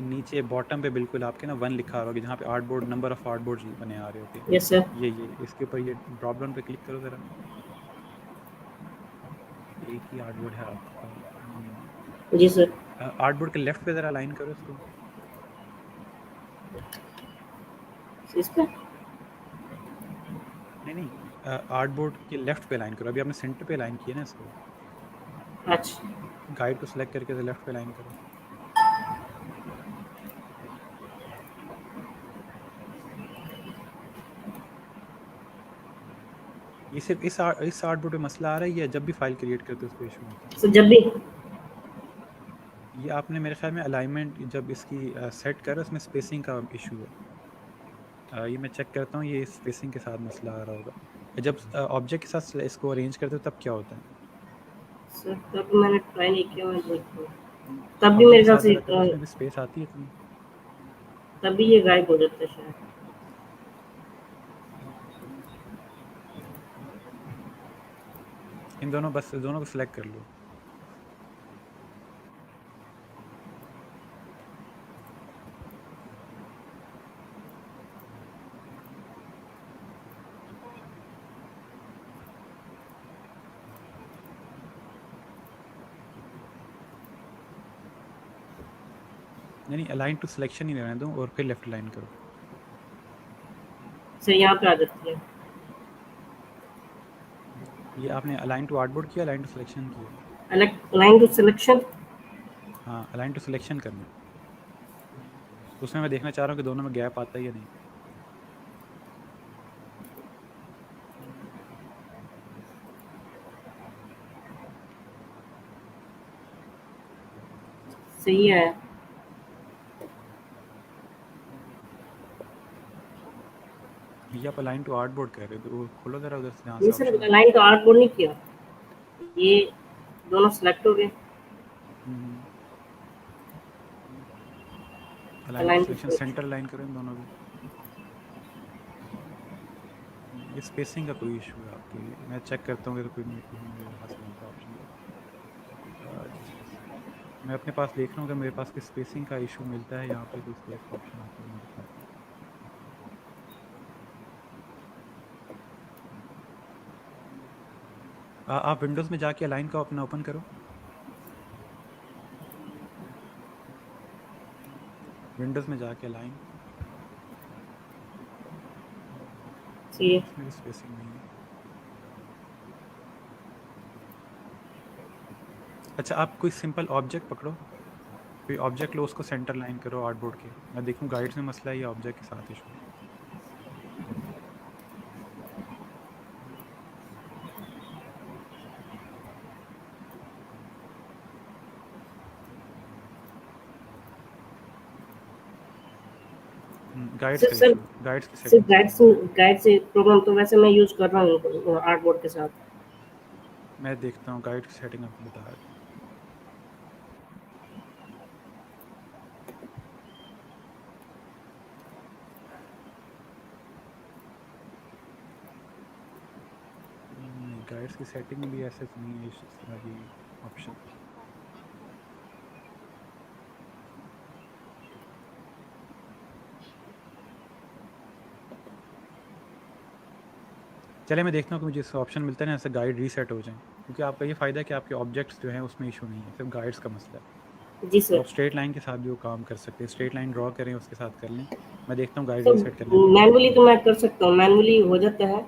नीचे बॉटम पे बिल्कुल आपके ना 1 लिखा आ रहा होगा, जहाँ पे आर्टबोर्ड, नंबर ऑफ आर्टबोर्ड्स बने आ रहे होते। Yes sir. ये इसके ऊपर ये ड्रॉप डाउन पे क्लिक करो ज़रा। एक ही आर्टबोर्ड है आपका। जी सर। आर्टबोर्ड के लेफ्ट पे ज़रा अलाइन करो इसको। इस पे नहीं, आर्टबोर्ड के लेफ्ट पे अलाइन करो। अभी आपने सेंटर पे अलाइन किया ना इसको। अच्छा गाइड को सिलेक्ट करके लेफ्ट पे अलाइन करो। ये सिर्फ इस आर्टबोर्ड पे मसला आ रहा है या जब भी फाइल क्रिएट करते हो उस पे इशू होता है? सर, जब भी ये आपने मेरे ख्याल में अलाइनमेंट जब इसकी सेट कर उसमें स्पेसिंग का इशू है। ये मैं चेक करता हूँ, ये स्पेसिंग के साथ मसला आ रहा होगा। जब ऑब्जेक्ट के साथ इसको अरेंज करते हो तब क्या होता है? सर, तब मैंने ट्राई नहीं किया, मैं देखता हूँ। तब भी ऑब्जेक्ट मेरे के ख्याल साथ से ज़रा करो, उसमें भी स्पेस आती है इतनी। तब भी ये गायब हो जाता है शायद। इन दोनों को सिलेक्ट कर लो। नहीं, अलाइन टू सिलेक्शन ही रहने दो और फिर लेफ्ट अलाइन करो। सर यहाँ पे आ जाती है। ये आपने अलाइन टू आर्टबोर्ड किया, अलाइन टू सिलेक्शन किया? Align to selection. हाँ, अलाइन टू सिलेक्शन करना है। उसमें मैं देखना चाह रहा हूँ कि दोनों में गैप आता है या नहीं। सही है। ये आप अलाइन टू आर्टबोर्ड कर रहे हो, तो वो खोलो ज़रा उधर से जहाँ नहीं से sir, option. Align to artboard नहीं किया, ये दोनों सेलेक्ट हो गए। Align to align to selection, selection. Centre align करो इन दोनों को। ये स्पेसिंग का कोई इशू है आपके। मैं चेक करता हूँ अगर कोई मेरे पास मिलता है ऑप्शन। जस्ट अ सेकंड, मैं अपने पास देख रहा हूँ कि मेरे पास कोई स्पेसिंग का इशू मिलता है यहाँ पे, कोई सिलेक्ट ऑप्शन आता है मैं दिखाता हूँ। आप विंडोज़ में जाके अलाइन का अपना ओपन करो। विंडोज़ में जाके अलाइन, सही है। इसमें भी स्पेसिंग नहीं है। अच्छा, आप कोई सिंपल ऑब्जेक्ट पकड़ो, कोई ऑब्जेक्ट लो, उसको सेंटर लाइन करो आर्टबोर्ड के। मैं देखूँ गाइड्स में मसला है या ऑब्जेक्ट के साथ इशू। गाइड्स सर का सर इशू, गाइड्स की सिर्फ सेटिंग्स खराब है। गाइड से प्रॉब्लम, तो वैसे मैं यूज कर रहा हूँ आर्टबोर्ड के साथ। मैं देखता हूँ गाइड की सेटिंग आपको बता रहा हूँ। नहीं, गाइड्स की सेटिंग में भी ऐसे नहीं है इस तरह की ऑप्शन। चले मैं देखता हूँ कि मुझे इसका ऑप्शन मिलता है ना, ऐसे गाइड रीसेट हो जाए। क्योंकि आपका ये फ़ायदा है कि आपके ऑब्जेक्ट्स जो हैं उसमें इशू नहीं है, सिर्फ गाइड्स का मसला है। जी तो सर। आप स्ट्रेट लाइन के साथ भी वो काम कर सकते हैं, स्ट्रेट लाइन ड्रॉ करें उसके साथ कर लें। मैं देखता हूँ गाइड तो रीसेट करने में क्या मैनुअली प्रॉब्लम तो है। मैं कर सकता हूँ, मैनुअली हो जाता है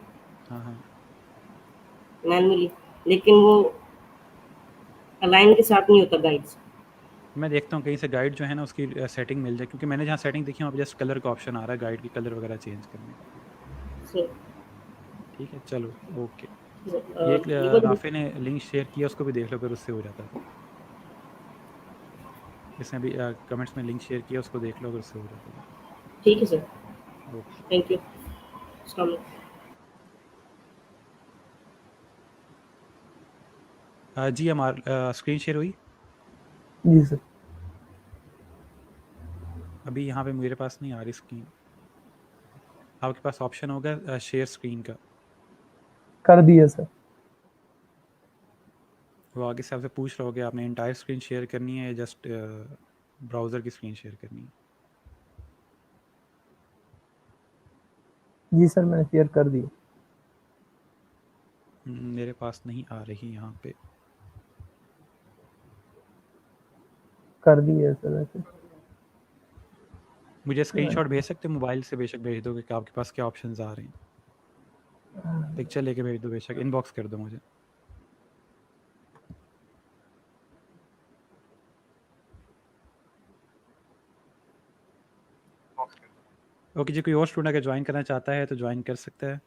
हाँ हाँ, मैनुअली, लेकिन वो अलाइन के साथ नहीं होता गाइड्स। मैं देखता हूँ कहीं से गाइड जो है ना उसकी सेटिंग मिल जाए। क्योंकि मैंने जहाँ सेटिंग देखी वहाँ पे जस्ट कलर का ऑप्शन आ रहा है, गाइड की कलर वगैरह चेंज करने का। सर ठीक है, चलो ओके। ये एक ये राफे ने लिंक शेयर किया, उसको भी देख लो, फिर उससे हो जाता है। इसने अभी कमेंट्स में लिंक शेयर किया, उसको देख लो अगर उससे हो जाता है। ठीक है सर, ओके। Thank you. अस्सलाम वालेकुम। जी हमारा स्क्रीन शेयर हुई जी सर, अभी यहाँ पे मेरे पास नहीं आ रही स्क्रीन। आपके पास ऑप्शन होगा शेयर स्क्रीन का, कर दिया सर। वो आगे से आपसे पूछ रहा होगा आपने इंटायर स्क्रीन शेयर करनी है या जस्ट ब्राउज़र की स्क्रीन शेयर करनी है। जी सर, मैंने शेयर कर दिया। मेरे पास नहीं आ रही यहाँ पे। कर दिया सर वैसे। मुझे स्क्रीनशॉट भेज सकते हो मोबाइल से, बेशक भेज दोगे कि आपके पास क्या ऑप्शंस आ रहे हैं। पिक्चर लेके भेज दो, बेशक इनबॉक्स कर दो मुझे। ओके जी, कोई और स्टूडेंट अगर ज्वाइन करना चाहता है तो ज्वाइन कर सकता है।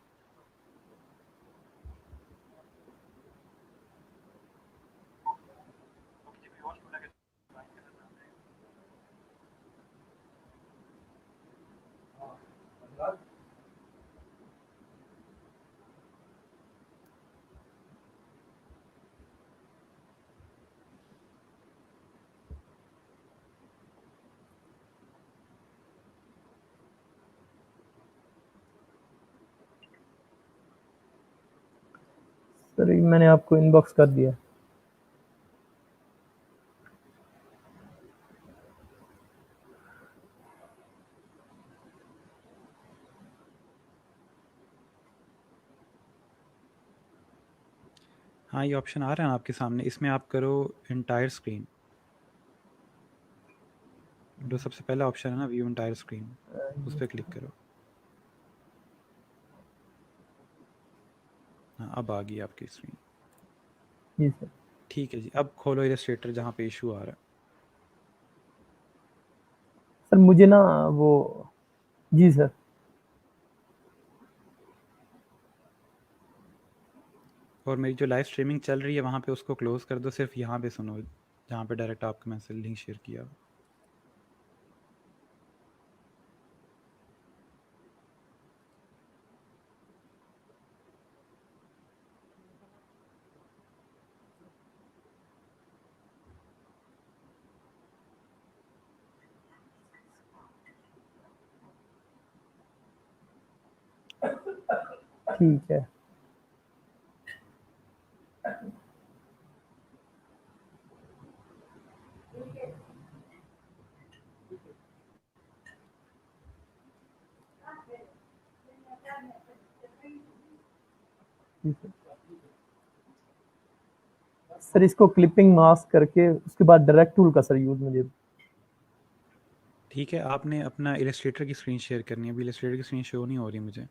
सर ये मैंने आपको इनबॉक्स कर दिया। हाँ ये ऑप्शन आ रहा है ना आपके सामने, इसमें आप करो इंटायर स्क्रीन। जो सबसे पहला ऑप्शन है ना, व्यू इंटायर स्क्रीन, उस पर क्लिक करो। हाँ अब आ गई आपकी स्क्रीन। जी सर। ठीक है जी, अब खोलो इलस्ट्रेटर जहाँ पे इशू आ रहा है। सर मुझे ना वो, जी सर। और मेरी जो लाइव स्ट्रीमिंग चल रही है वहाँ पे उसको क्लोज कर दो, सिर्फ यहाँ पे सुनो जहाँ पे डायरेक्ट आपको मैंने लिंक शेयर किया। ठीक है। जी सर। सर इसको क्लिपिंग मास्क करके उसके बाद डायरेक्ट टूल का सर यूज मुझे। ठीक है, आपने अपना इलस्ट्रेटर की स्क्रीन शेयर करनी है। अभी इलस्ट्रेटर की स्क्रीन शो नहीं हो रही मुझे।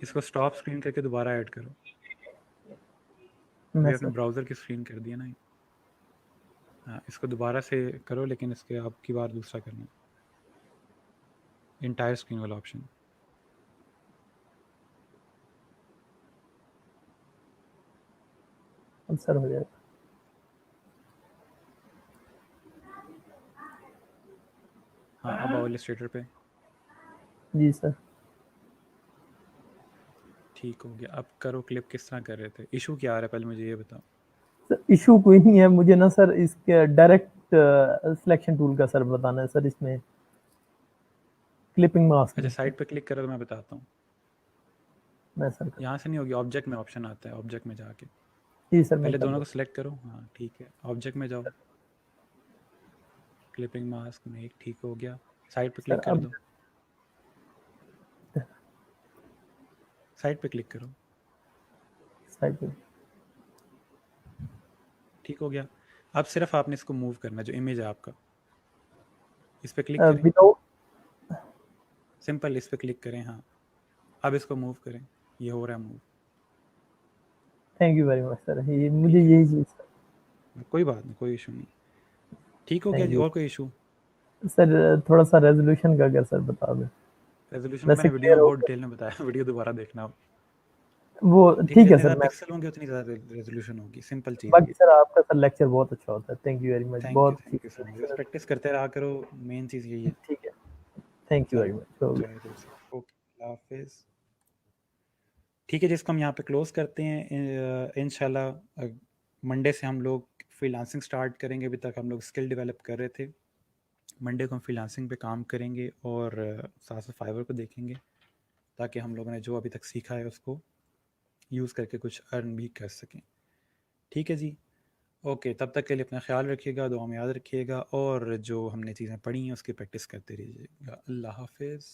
इसको स्टॉप स्क्रीन करके दोबारा ऐड करो। मैं अभी आपने सर। ब्राउज़र की स्क्रीन कर दिया ना। हाँ इसको दोबारा से करो, लेकिन इसके अब की बार दूसरा करना, इंटायर स्क्रीन वाला ऑप्शन। अब सर हो जाएगा। हाँ अब आओ इलस्ट्रेटर पे। जी सर। ठीक हो गया। अब करो क्लिप। किस तरह कर रहे थे? इशू क्या आ रहा है पहले मुझे ये बताओ। सर इशू कोई नहीं है, मुझे ना सर इसके डायरेक्ट सिलेक्शन टूल का सर बताना है सर, इसमें क्लिपिंग मास्क अच्छा में। साइड पे क्लिक करो तो मैं बताता हूँ। मैं सर कर। यहाँ से नहीं होगी, ऑब्जेक्ट में ऑप्शन आता है, ऑब्जेक्ट में जाके जी सर मैं पहले कर दोनों को दूँ। सिलेक्ट करो। हाँ ठीक है, ऑब्जेक्ट में जाओ, क्लिपिंग मास्क में। एक ठीक हो गया, साइड पे सर क्लिक कर अब दो। साइड पे क्लिक करो। साइड पे। ठीक हो गया। अब सिर्फ आपने इसको मूव करना है, जो इमेज है आपका, इस पर क्लिक करें। विदाउट। सिंपल इस पर क्लिक करें। हाँ अब इसको मूव करें, ये हो रहा है move. Thank you very much sir, ये मुझे ठीक है, यही चीज़ सर। कोई बात नहीं, कोई इशू नहीं। ठीक हो गया थैंक जी, यू और कोई इशू? सर। थोड़ा सा रेजोल्यूशन का अगर सर बता दें। रेजोल्यूशन वैसे मैंने वीडियो क्लियर में हो बहुत डिटेल में बताया, वीडियो दोबारा देखना आप। वो ठीक है, ठीक है जितने सर। ज़्यादा मैं पिक्सल होंगे उतनी ज़्यादा रेजोल्यूशन होगी, सिंपल चीज़ है बाकी ये। सर आपका सर लेक्चर बहुत अच्छा होता है। Thank you very much. बहुत अच्छी थैंक यू सो मच, बस explanation प्रैक्टिस करते रहा करो, मेन चीज़ यही है। है। ठीक है। थैंक यू वेरी चलो, मच। हो गया। चलो दोस्त, ओके, अल्लाह हाफिज़। ठीक है, जिसको हम यहाँ पे क्लोज करते हैं। इंशाल्लाह मंडे से हम लोग फ्रीलांसिंग स्टार्ट करेंगे। अभी तक हम लोग स्किल डेवलप कर रहे थे, मंडे को हम फ्रीलांसिंग पे काम करेंगे और साथ साथ फाइवर को देखेंगे, ताकि हम लोगों ने जो अभी तक सीखा है उसको यूज़ करके कुछ अर्न भी कर सकें। ठीक है जी, ओके, तब तक के लिए अपना ख्याल रखिएगा, दुआ में याद रखिएगा, और जो हमने चीज़ें पढ़ी हैं उसकी प्रैक्टिस करते रहिएगा। अल्लाह हाफिज़।